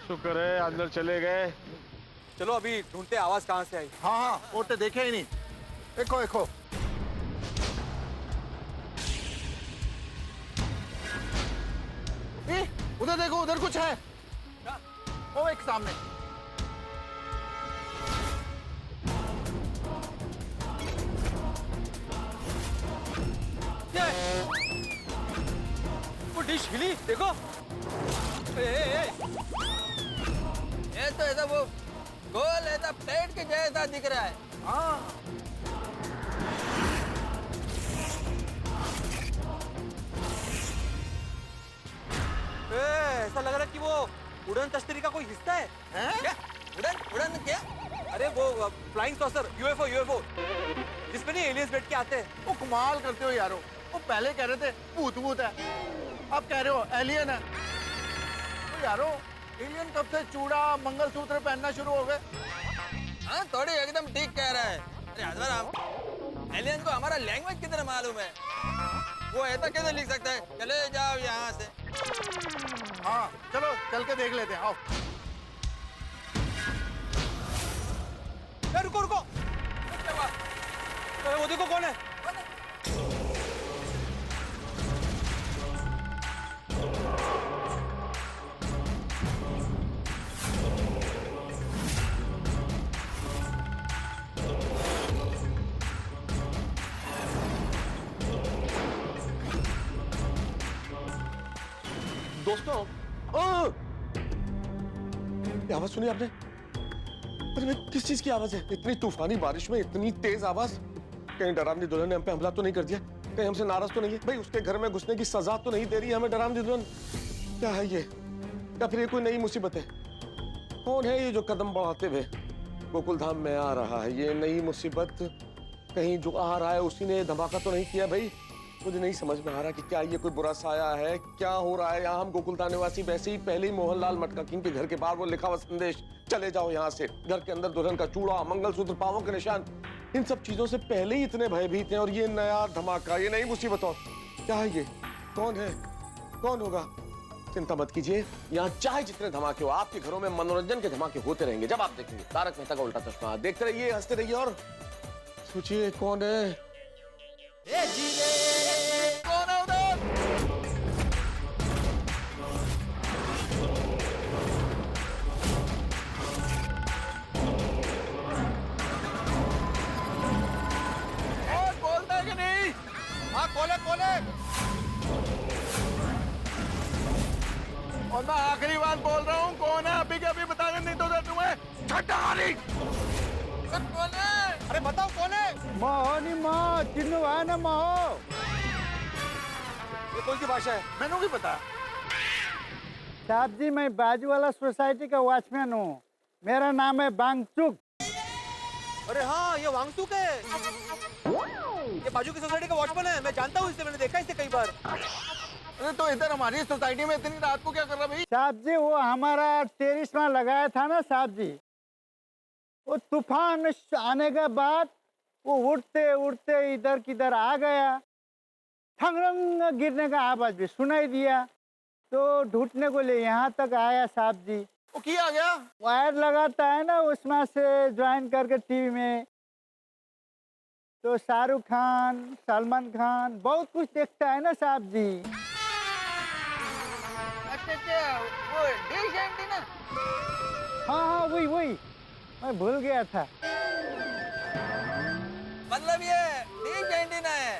शुक्र है अंदर चले गए। चलो अभी ढूंढते आवाज कहाँ से आई। हाँ हाँ वो तो देखे ही नहीं। देखो देखो उधर देखो, उधर कुछ है। वो एक सामने। वो डिश हिली देखो। ये तो ऐसा वो गोल ऐसा प्लेट के जैसा दिख रहा है। हाँ ऐसा लग रहा है कि वो उड़न तश्तरी का कोई हिस्सा है। क्या? उड़न उड़न क्या? अरे वो फ्लाइंग सॉसर, यूएफओ यूएफओ, जिसमें नहीं एलियंस बैठ के आते हैं। वो कमाल करते हो यारो। वो पहले कह रहे थे भूत भूत है, अब कह रहे हो एलियन है। तो यारो एलियन कब से चूड़ा मंगलसूत्र पहनना शुरू हो गए? हाँ थोड़ी एकदम ठीक कह रहा है। अरे हजवर एलियन को हमारा लैंग्वेज कितना मालूम है, वो ऐसा कैसे लिख सकता है? चले जाओ यहाँ से। हाँ चलो चल के देख लेते हैं। आओ रुको रुको, वो देखो कौन है। दोस्तों ये आवाज सुनी आपने? अरे भाई किस चीज की आवाज है? इतनी तूफानी बारिश में इतनी तेज आवाज। कहीं डरावनी दुल्हन ने हम पे हमला तो नहीं कर दिया? कहीं हमसे नाराज तो नहीं है? भाई उसके घर में घुसने की सजा तो नहीं दे रही है हमें डरावनी दुल्हन? क्या है ये? या फिर ये कोई नई मुसीबत है? कौन है ये जो कदम बढ़ाते हुए गोकुल धाम में आ रहा है? ये नई मुसीबत कहीं जो आ रहा है उसी ने धमाका तो नहीं किया? भाई मुझे नहीं समझ में आ रहा कि क्या ये कोई बुरा साया है, क्या हो रहा है यहाँ। हम गोकुलधाम निवासी वैसे ही पहले ही मोहनलाल मटका किंग के घर के बाहर वो लिखा हुआ संदेश, चले जाओ यहाँ से। घर के अंदर दुल्हन का चूड़ा, मंगलसूत्र, पांवों के निशान, इन सब चीजों से पहले ही इतने भयभीत हैं, और ये नया धमाका, ये नई मुसीबत। और क्या है ये? कौन है? कौन होगा? चिंता मत कीजिए, यहाँ चाहे जितने धमाके हो, आपके घरों में मनोरंजन के धमाके होते रहेंगे जब आप देखेंगे तारक मेहता का उल्टा चश्मा। देखते रहिए, हंसते रहिए और सोचिए कौन है। कौन है उधर? और बोलता है कि नहीं? हाँ खोले खोले। और मैं आखिरी बात बोल रहा हूँ, कौन है अभी के अभी बता दे, नहीं तो उधर तुम्हें छट्टा मारी। कौन है? अरे बताओ कौन है? मोहनी मोह चिन्नू है ना मोह। ये कौन सी भाषा है? मैंने भी पता। साहब जी मैं बाजू वाला सोसाइटी का वॉचमैन हूँ, मेरा नाम है बांगचुक। अरे हाँ ये वांगचुक है, ये बाजू की सोसाइटी का वॉचमैन है, मैं जानता हूँ इसे, मैंने देखा इसे कई बार। अरे तो इधर हमारी सोसाइटी में इतनी रात को क्या कर रहा भाई? साहब जी वो हमारा टेरिस लगाया था ना साहब जी, वो तूफान आने के बाद वो उड़ते उड़ते इधर किधर आ गया, ठंगरंग गिरने का आवाज भी सुनाई दिया, तो ढूंढने को ले यहाँ तक आया साहब जी। वो किया गया? वायर लगाता है ना उसमें से ज्वाइन करके टीवी में, तो शाहरुख खान, सलमान खान बहुत कुछ देखता है ना साहब जी। अच्छा, वो डिश एंटीना। हाँ वही वही, मैं भूल गया था। मतलब ये डिश एंटीना है,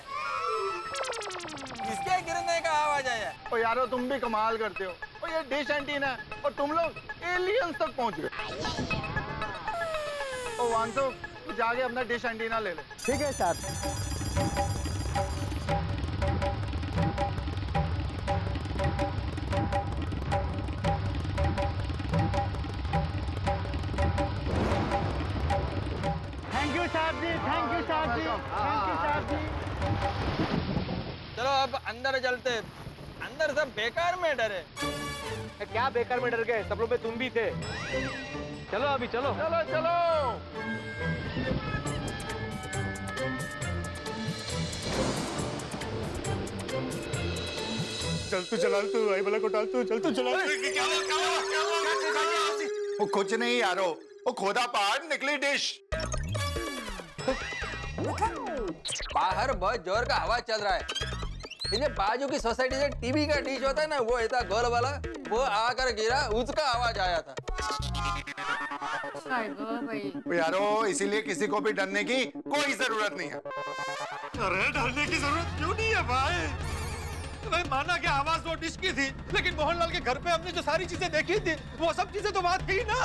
इसके गिरने का आवाज आया। ओ यारो तुम भी कमाल करते हो, और ये डिश एंटीना है और तुम लोग एलियंस तक पहुंच गए। ओ वांगचो जाके अपना डिश एंटीना ले ले। ठीक है साहब। थैंक यू साहब जी, थैंक यू साहब जी, थैंक यू साहब जी। चलो अब अंदर चलते, अंदर सब बेकार में डरे। क्या बेकार में डर गए, सब लोग में तुम भी थे। चलो अभी चलो। चलो चलो। चल तू चला, तू आई वाला को डाल, तू चल तू चला। वो कुछ नहीं यारो, वो खोदा पहाड़ निकली डिश। बाहर बहुत जोर का हवा चल रहा है, ये बाजू की सोसाइटी से टीवी का डिश होता है ना, वो ऐसा गोल वाला, वो आकर गिरा, उसका आवाज आया था। वो यारो इसीलिए किसी को भी डरने की कोई जरूरत नहीं है। अरे डरने की जरूरत क्यों नहीं है भाई? भाई माना कि आवाज वो डिश की थी, लेकिन मोहनलाल के घर पे हमने जो सारी चीजें देखी थी वो सब चीजें तो वहां थी ना।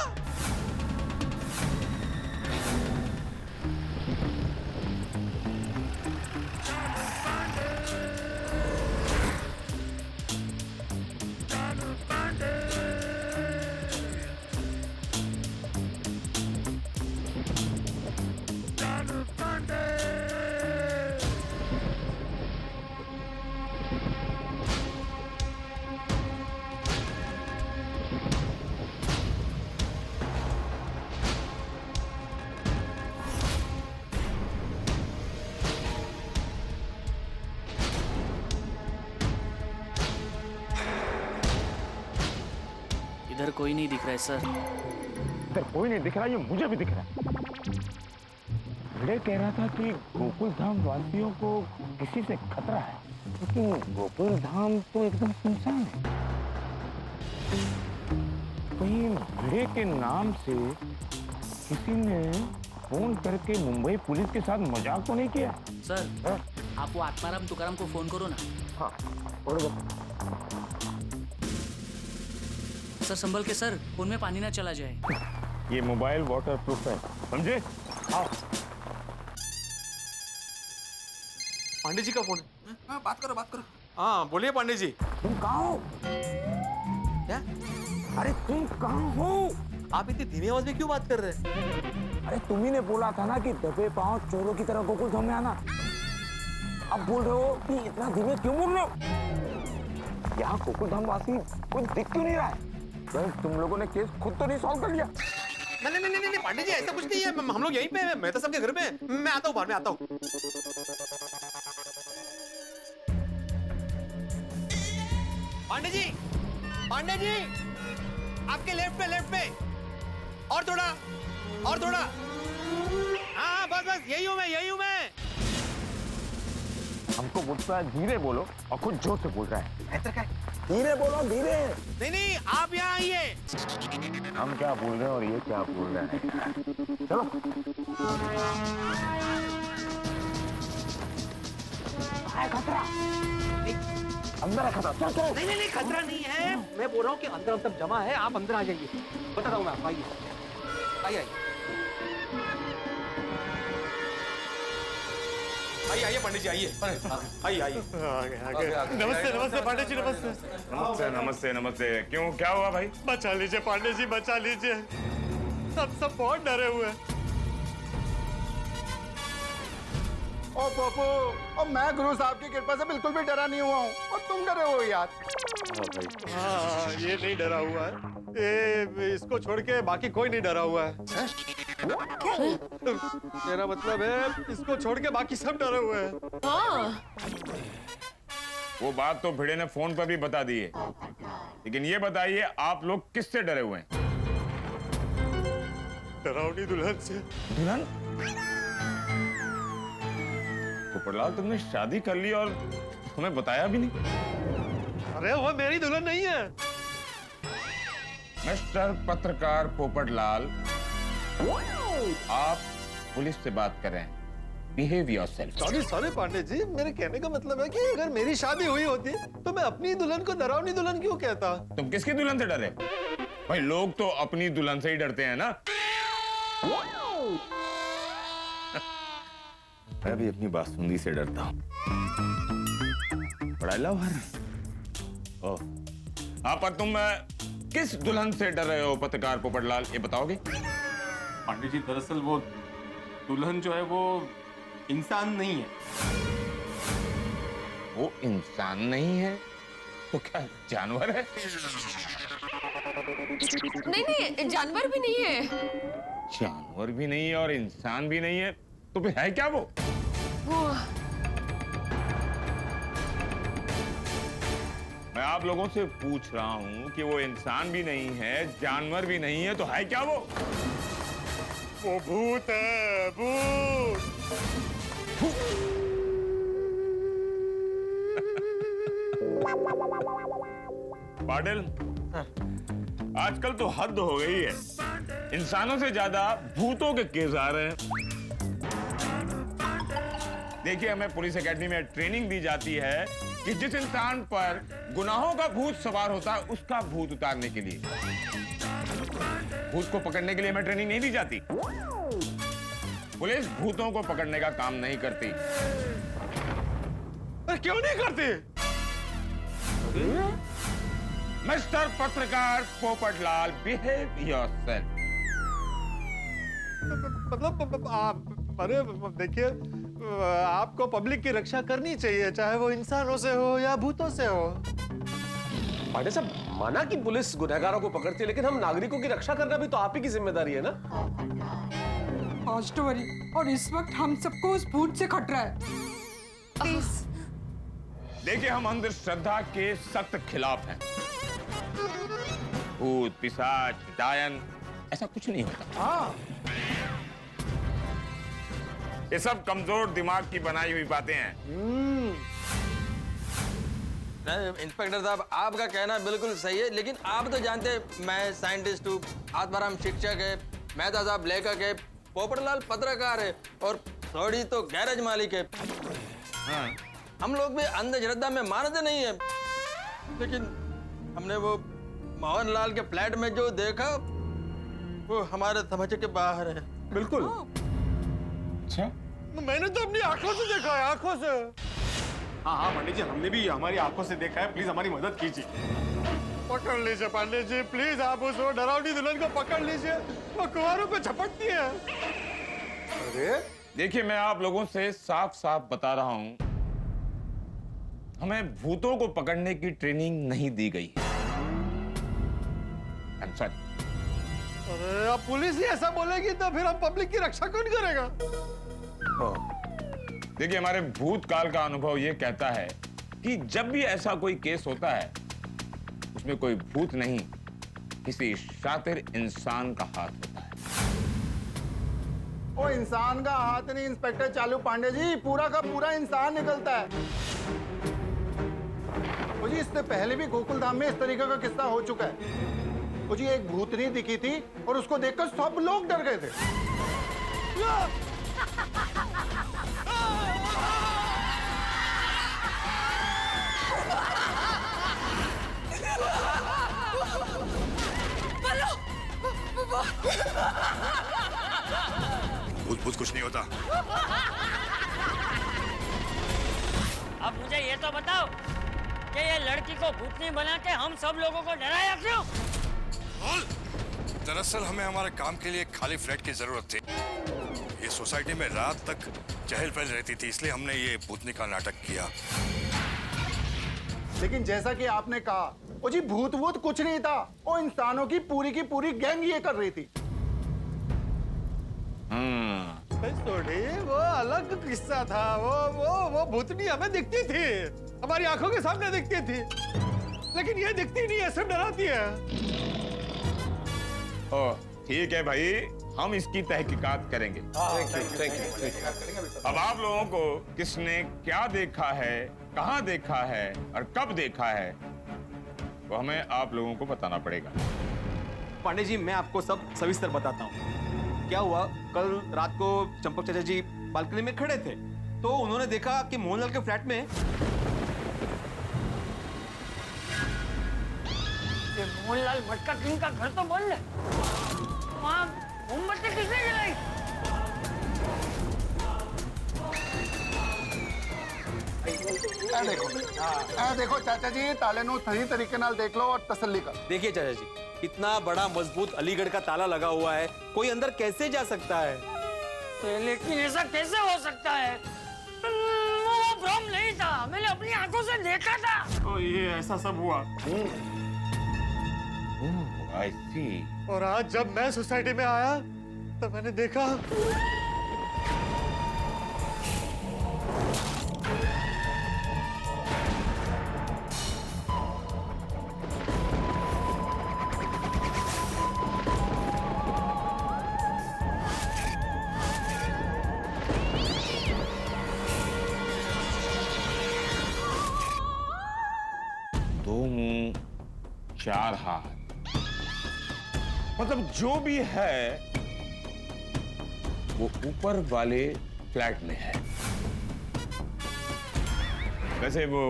इधर कोई नहीं दिख रहा है सर। इधर कोई नहीं दिख रहा, ये मुझे भी दिख रहा है। भिड़े कह रहा था कि गोकुल धाम वासियों को किसी से खतरा है, लेकिन गोकुल धाम तो एकदम सुनसान है। कहीं भिड़े के नाम से किसी ने फोन करके मुंबई पुलिस के साथ मजाक तो नहीं किया? सर आप वो आत्माराम तुकाराम को फोन करो ना। हाँ बरोबर। सर संभल के सर, फोन में पानी ना चला जाए। ये मोबाइल वाटर प्रूफ है, समझे? आओ। पांडे जी का फोन है। हाँ बात करो बात करो। हाँ बोलिए पांडे जी। तुम कहाँ हो? क्या? अरे तुम कहाँ हो? आप इतनी धीमी आवाज में क्यों बात कर रहे हैं? अरे तुम्ही ने बोला था ना कि दबे पांव चोरों की तरह गोकुल धाम में आना। अब बोल रहे हो कि इतना धीमे क्यों बोल रहे हो? यहाँ गोकुल धाम वासी कोई दिख क्यों नहीं रहा है? तुम लोगों ने केस खुद तो नहीं सॉल्व कर लिया? नहीं नहीं नहीं नहीं पांडे जी ऐसा कुछ नहीं है, हम लोग यहीं पे हैं, मैं तो सबके घर में, मैं आता हूँ बाहर में आता हूँ। पांडे जी पांडे जी, आपके लेफ्ट पे और थोड़ा हाँ बस यही हूँ मैं हमको बोलता है धीरे बोलो और खुद जोर से बोल रहा है। धीरे बोलो, धीरे। नहीं आप यहाँ आइए। हम क्या बोल रहे हैं और ये क्या बोल रहे हैं? चलो। खतरा अंदर है, खतरा। चल चल। नहीं खतरा नहीं है। मैं बोल रहा हूँ कि अंदर सब जमा है, आप अंदर आ जाइए। बता रहा हूँ मैं आपको, आइए आइए पंडित जी, आइए आइए। नमस्ते पांडे जी, नमस्ते। नमस्ते। क्यों, क्या हुआ भाई? बचा लीजिए पांडे जी, बचा लीजिए। सब बहुत डरे हुए हैं। ओ पप्पू, और मैं गुरु साहब की कृपा से बिल्कुल भी डरा नहीं हुआ हूँ, और तुम डरे हो यार। हाँ, ये नहीं डरा हुआ है। ये इसको छोड़ के बाकी कोई नहीं डरा हुआ है। मेरा मतलब है इसको छोड़ के बाकी सब डरे हुए हैं। हाँ। वो बात तो भिड़े ने फोन पर भी बता दी है, लेकिन ये बताइए आप लोग किससे डरे हुए हैं? डरावनी दुल्हन से। दुल्हन? पोपटलाल, तुमने शादी कर ली और तुम्हें बताया भी नहीं? अरे वो मेरी दुल्हन नहीं है। मिस्टर पत्रकार पोपटलाल, आप पुलिस से बात कर रहे हैं। Behave yourself. Sorry Pandey ji, मेरे कहने का मतलब है कि अगर मेरी शादी हुई होती तो मैं अपनी दुल्हन को डरावनी दुल्हन क्यों कहता? तुम किसकी दुल्हन से डरे? भाई लोग तो अपनी दुल्हन से ही डरते हैं ना। मैं भी अपनी बासुंदी से डरता हूँ। बड़ा लव हर। ओह, पर तुम किस दुल्हन से डर रहे हो पत्रकार पोपटलाल, ये बताओगे? पांडे जी, दरअसल वो दुल्हन जो है वो इंसान नहीं है। वो इंसान नहीं है तो क्या जानवर है? नहीं जानवर भी नहीं है। जानवर भी नहीं है और इंसान भी नहीं है, तो फिर है क्या वो? मैं आप लोगों से पूछ रहा हूं कि वो इंसान भी नहीं है, जानवर भी नहीं है, तो है क्या वो? वो भूत है, भूत। पाटिल, आजकल तो हद हो गई है। इंसानों से ज्यादा भूतों के केस आ रहे हैं। देखिए, हमें पुलिस एकेडमी में ट्रेनिंग दी जाती है कि जिस इंसान पर गुनाहों का भूत सवार होता है उसका भूत उतारने के लिए। भूत को पकड़ने के लिए हमें ट्रेनिंग नहीं दी जाती। पुलिस भूतों को पकड़ने का काम नहीं करती। क्यों नहीं करती? मिस्टर पत्रकार पोपटलाल, बिहेव योरसेल्फ। मतलब आप, अरे देखिए, आपको पब्लिक की रक्षा करनी चाहिए, चाहे वो इंसानों से हो या भूतों से हो। पांडे साहब, माना कि पुलिस गुनहगारों को पकड़ती है, लेकिन हम नागरिकों की रक्षा करना भी तो आप ही की जिम्मेदारी है ना। और इस वक्त हम सबको उस भूत से खतरा है। प्लीज। देखिए, हम अंधश्रद्धा के सख्त खिलाफ हैं। भूत, पिशाच, डायन, ऐसा कुछ नहीं होता। हाँ, ये सब कमजोर दिमाग की बनाई हुई बातें हैं। नहीं इंस्पेक्टर साहब, आपका कहना बिल्कुल सही है, लेकिन आप तो जानते हैं मैं साइंटिस्ट हूँ, आत्माराम शिक्षक है, मेहता साहब लेखक है, पोपटलाल पत्रकार है और थोड़ी तो गैरेज मालिक है। हाँ। हम लोग भी अंधश्रद्धा में मानते नहीं है, लेकिन हमने वो मोहनलाल के फ्लैट में जो देखा वो हमारे समझ के बाहर है। बिल्कुल। अच्छा, मैंने तो अपनी आंखों से देखा है, आंखों से। हाँ पंडित जी, हमने भी हमारी आंखों से देखा है। प्लीज हमारी मदद कीजिए। पकड़ लीजिए पांडे जी, प्लीज। आप उस डरावनी दुल्हन को पकड़ लीजिए, वो कुंवारों पे झपटती है। अरे देखिए, मैं आप लोगों से साफ साफ बता रहा हूं, हमें भूतों को पकड़ने की ट्रेनिंग नहीं दी गई है। I'm sorry। अरे अब पुलिस ही ऐसा बोलेगी तो फिर हम पब्लिक की रक्षा कौन करेगा? देखिए, हमारे भूतकाल का अनुभव ये कहता है कि जब भी ऐसा कोई केस होता है उसमें कोई भूत नहीं, किसी शातिर इंसान का हाथ होता है। वो इंसान का हाथ नहीं इंस्पेक्टर चालू पांडे जी, पूरा का पूरा इंसान निकलता है। वो जी इससे पहले भी गोकुल धाम में इस तरीके का किस्सा हो चुका है। वो जी एक भूतनी दिखी थी और उसको देखकर सब लोग डर गए थे। भूत भूत कुछ नहीं होता। अब मुझे ये तो बताओ कि ये लड़की को भूतनी बना के हम सब लोगों को डराया क्यों? दरअसल हमें हमारे काम के लिए खाली फ्लैट की जरूरत थी। ये सोसाइटी में रात तक चहल पहल रहती थी, इसलिए हमने ये भूतनी का नाटक किया। लेकिन जैसा कि आपने कहा, वो जी भूत वूत कुछ नहीं था, वो इंसानों की पूरी गैंग ये कर रही थी। सोडी, वो अलग किस्सा था। वो भूतनी हमें दिखती थी, हमारी आंखों के सामने दिखती थी, लेकिन ये दिखती नहीं है, सिर्फ डराती है। ओह ठीक है भाई, हम इसकी तहकीकात करेंगे। Thank you. अब आप लोगों को किसने क्या देखा है, कहाँ देखा है और कब देखा है, वो हमें आप लोगों को बताना पड़ेगा। पांडे जी, मैं आपको सब सविस्तर बताता हूँ। क्या हुआ, कल रात को चंपक चाचा जी बालकनी में खड़े थे, तो उन्होंने देखा कि मोहनलाल के फ्लैट में मोहनलाल मटका किंग का घर तो बंद है, वहाँ मोमबत्ती किसने जलाई? देखो चाचा जी, ताले नु सही तरीके नाल देख लो और तसल्ली कर। देखिए चाचा जी, इतना बड़ा मजबूत अलीगढ़ का ताला लगा हुआ है, कोई अंदर कैसे जा सकता है? लेकिन ऐसा कैसे हो सकता है? वो भ्रम नहीं था, मैंने अपनी आंखों से देखा था। तो ये ऐसा सब हुआ। I see. और आज जब मैं सोसाइटी में आया तो मैंने देखा दो मुंह चार हाथ, मतलब जो भी है वो ऊपर वाले फ्लैट में है। वैसे वो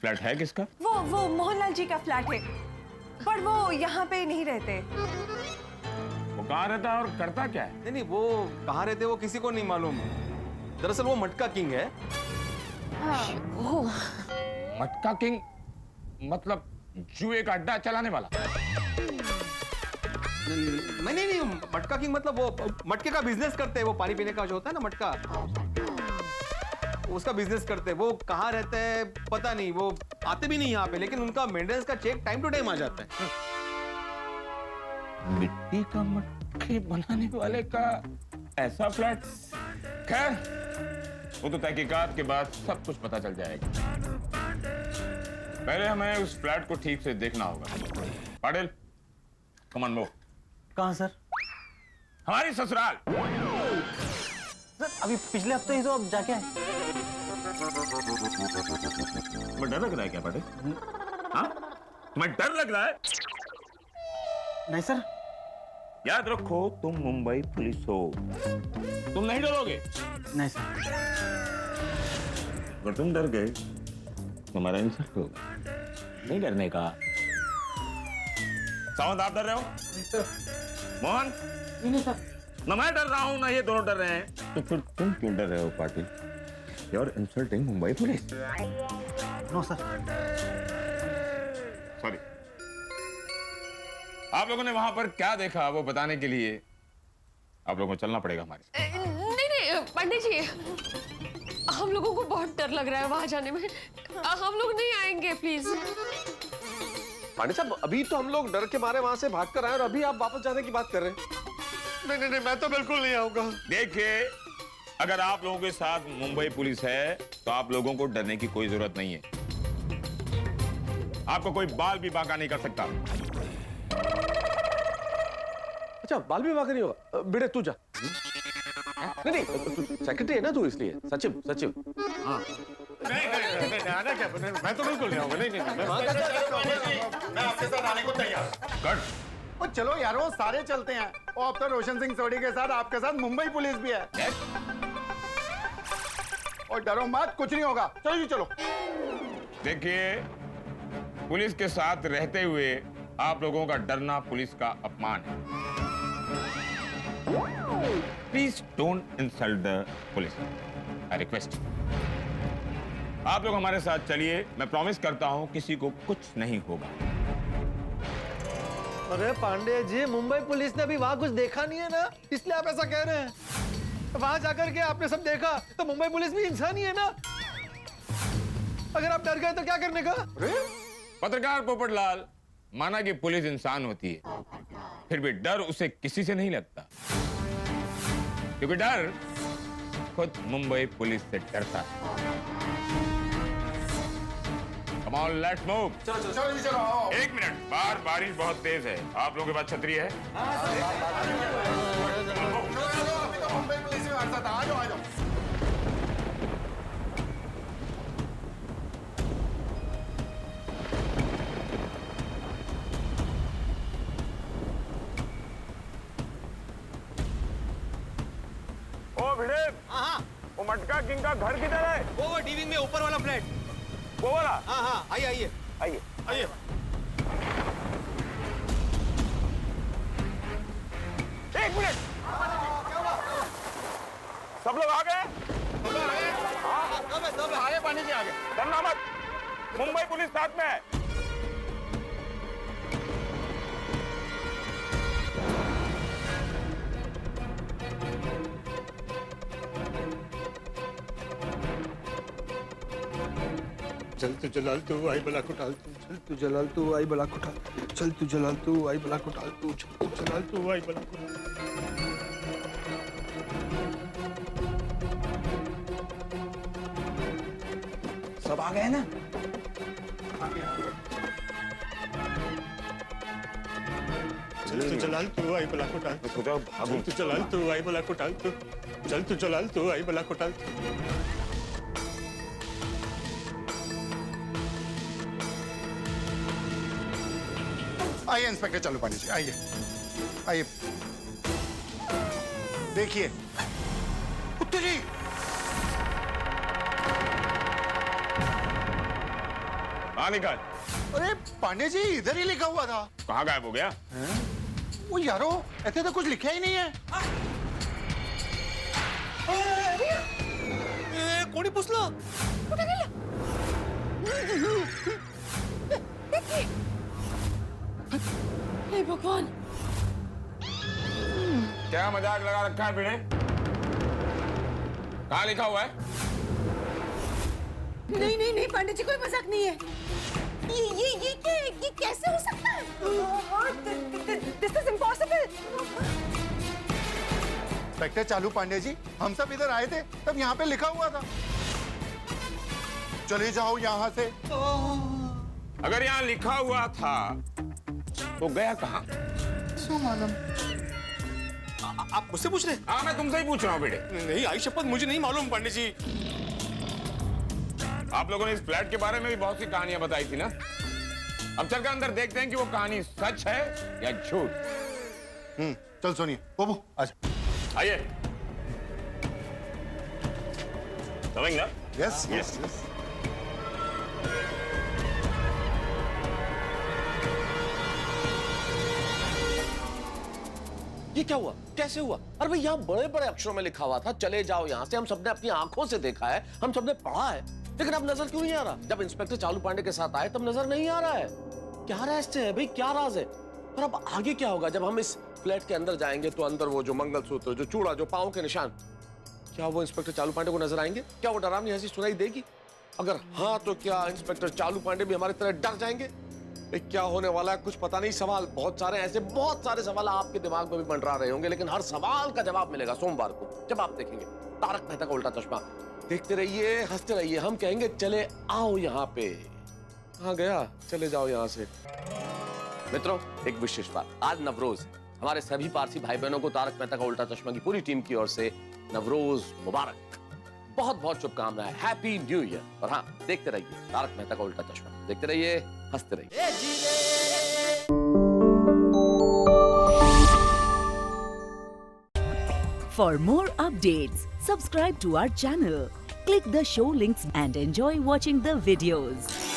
फ्लैट है किसका? वो मोहनलाल जी का फ्लैट है, पर वो यहाँ पे नहीं रहते। वो कहाँ रहता है और करता क्या है? नहीं, वो कहाँ रहते वो किसी को नहीं मालूम। दरअसल वो मटका किंग है। मटका किंग मतलब जुए का अड्डा चलाने वाला? नहीं, मटका किंग मतलब वो मटके का बिजनेस करते हैं। वो पानी पीने का जो होता है ना मटका, उसका बिजनेस करते हैं। वो कहाँ रहते हैं पता नहीं, वो आते भी नहीं यहाँ पे, लेकिन उनका मेंटेनेंस का चेक टाइम टू टाइम आ जाता है। मिट्टी का मटके बनाने वाले का ऐसा फ्लैट? खैर, वो तो तहकीकात के बाद सब कुछ पता चल जाएगा। पहले हमें उस फ्लैट को ठीक से देखना होगा। Patil, come on move. कहाँ सर? हमारी ससुराल। सर अभी पिछले हफ्ते ही तो अब जाके आए। तुम्हें डर लग रहा है क्या पाटिल? हाँ? तुम्हें डर लग रहा है? नहीं सर। याद रखो, तुम मुंबई पुलिस हो, तुम नहीं डरोगे। नहीं सर। अगर तुम डर गए तुम्हारा इंसल्ट होगा। नहीं डरने का। सावंत, आप डर रहे हो? मोहन? नहीं सर। ना मैं डर रहा हूं ना ये दोनों डर रहे हैं, तो फिर तुम क्यों डर रहे हो Patil? You are insulting Mumbai police. No sir. Sorry. आप लोगों ने वहां पर क्या देखा वो बताने के लिए आप लोगों को चलना पड़ेगा हमारे। नहीं पंडित जी, हम लोगों को बहुत डर लग रहा है वहां जाने में। हम लोग नहीं आएंगे प्लीज। पांडे साहब, अभी तो हम लोग डर के मारे वहां से भाग कर आए और अभी आप वापस जाने की बात कर रहे हैं। नहीं, मैं तो बिल्कुल नहीं आऊंगा। देखिए, अगर आप लोगों के साथ मुंबई पुलिस है तो आप लोगों को डरने की कोई जरूरत नहीं है। आपको कोई बाल भी बांका नहीं कर सकता। अच्छा, बाल भी बांका नहीं होगा? बेटे तू जा। नहीं सेक्रेटरी है ना तू, इसलिए। सचिव सचिव। हाँ मैं तो बिल्कुल नहीं आऊंगा। नहीं मैं आपके साथ आने को तैयार। कट। और चलो यारो, सारे चलते हैं। और अब तो रोशन सिंह सोडी के साथ आपके साथ मुंबई पुलिस भी है। और डरो मत, कुछ नहीं होगा। चलो जी चलो। देखिए, पुलिस के साथ रहते हुए आप लोगों का डरना पुलिस का अपमान है। Please don't insult the police, I request. आप लोग हमारे साथ चलिए, मैं प्रॉमिस करता हूं किसी को कुछ नहीं होगा। अरे पांडे जी, मुंबई पुलिस ने अभी वहां कुछ देखा नहीं है ना, इसलिए आप ऐसा कह रहे हैं। वहां जाकर के आपने सब देखा, तो मुंबई पुलिस भी इंसान ही है ना। अगर आप डर गए तो क्या करने का? पत्रकार पोपटलाल, माना कि पुलिस इंसान होती है, फिर भी डर उसे किसी से नहीं लगता, क्योंकि डर खुद मुंबई पुलिस से डरता है। Come on, let's move. चलो जी चलो। 1 मिनट, बाहर बारिश बहुत तेज है। आप लोगों के पास छतरी है? अभी तो मुंबई पुलिस में हमारे साथ। आ जाओ आ जाओ। ओ भिड़े, वो मटका किंग का घर किधर है? वो डीविंग में ऊपर वाला फ्लैट। वो वाला? हाँ, आइए आइए आइए आइए। एक मिनट, सब लोग आ गए? सब आगे पानी से आगे। डरना मत, मुंबई पुलिस साथ में है। चल तू जलाल तू आई बला को टाल तू, चल तू जलाल तू आई बला को टाल, चल तू जलाल तू आई बला को टाल तू, चल तू जलाल तू आई बला को टाल। सब आ गए ना? चल तू जलाल तू आई बला को टाल, चल तू जलाल तू आई बला को टाल तू, चल तू जलाल तू आई बला को टाल तू। आइए इंस्पेक्टर चालू पानी जी, आइए आइए। देखिए उत्तर जी, कहाँ निकाल? अरे पांडे जी, इधर ही लिखा हुआ था। कहाँ गायब हो गया? वो यारो, ऐसे तो कुछ लिखा ही नहीं है। कोणी पुसलं? कुठे गेलं? हे भगवान, क्या मजाक लगा रखा है भिड़े? कहाँ लिखा हुआ है? नहीं नहीं नहीं पांडे जी, कोई मजाक नहीं है। ये कैसे हो सकता है? This is impossible. इंस्पेक्टर चालू पांडे जी, हम सब इधर आए थे, तब यहाँ पे लिखा हुआ था। चले जाओ यहाँ से। अगर यहाँ लिखा हुआ था तो गया कहाँ? आप मुझसे पूछ रहे? हाँ, मैं तुमसे ही पूछ रहा हूँ बेटे। नहीं, आई शपथ मुझे नहीं मालूम पंडित जी। आप लोगों ने इस फ्लैट के बारे में भी बहुत सी कहानियां बताई थी ना। अब चलकर अंदर देखते हैं कि वो कहानी सच है या झूठ। चल सोनिए, बाबू आजा। आइए, समझना? Yes yes yes. ये क्या हुआ? कैसे हुआ? अरे भाई, यहाँ बड़े बड़े अक्षरों में लिखा हुआ था चले जाओ यहाँ से। हम सबने अपनी आंखों से देखा है, हम सबने पढ़ा है, लेकिन अब नजर क्यों नहीं आ रहा? जब इंस्पेक्टर चालू पांडे के साथ आए तब नजर नहीं आ रहा है। क्या रहस्य है भाई, क्या राज है? और अब आगे क्या होगा? जब हम इस फ्लैट के अंदर जाएंगे तो अंदर वो जो मंगलसूत्र, जो चूड़ा, जो पांव के निशान, क्या वो इंस्पेक्टर चालू पांडे को नजर आएंगे? क्या वो डरावनी हंसी सुनाई देगी? अगर हाँ, तो क्या इंस्पेक्टर चालू पांडे भी हमारी तरह डर जाएंगे? क्या होने वाला है कुछ पता नहीं। सवाल बहुत सारे, ऐसे बहुत सारे सवाल आपके दिमाग में भी मंडरा रहे होंगे, लेकिन हर सवाल का जवाब मिलेगा सोमवार को, जब आप देखेंगे तारक मेहता का उल्टा चश्मा। देखते रहिए, हंसते रहिए। हम कहेंगे चले आओ यहाँ पे, कहाँ गया? चले जाओ यहाँ से। मित्रों, एक विशेष बात, आज नवरोज है। हमारे सभी पारसी भाई बहनों को तारक मेहता का उल्टा चश्मा की पूरी टीम की ओर से नवरोज मुबारक। बहुत बहुत शुभकामनाएं, हैप्पी न्यू ईयर। और हाँ, देखते रहिए तारक मेहता का उल्टा चश्मा, देखते रहिए, हंसते रहिए। For more updates, subscribe to our channel, click the show links and enjoy watching the videos.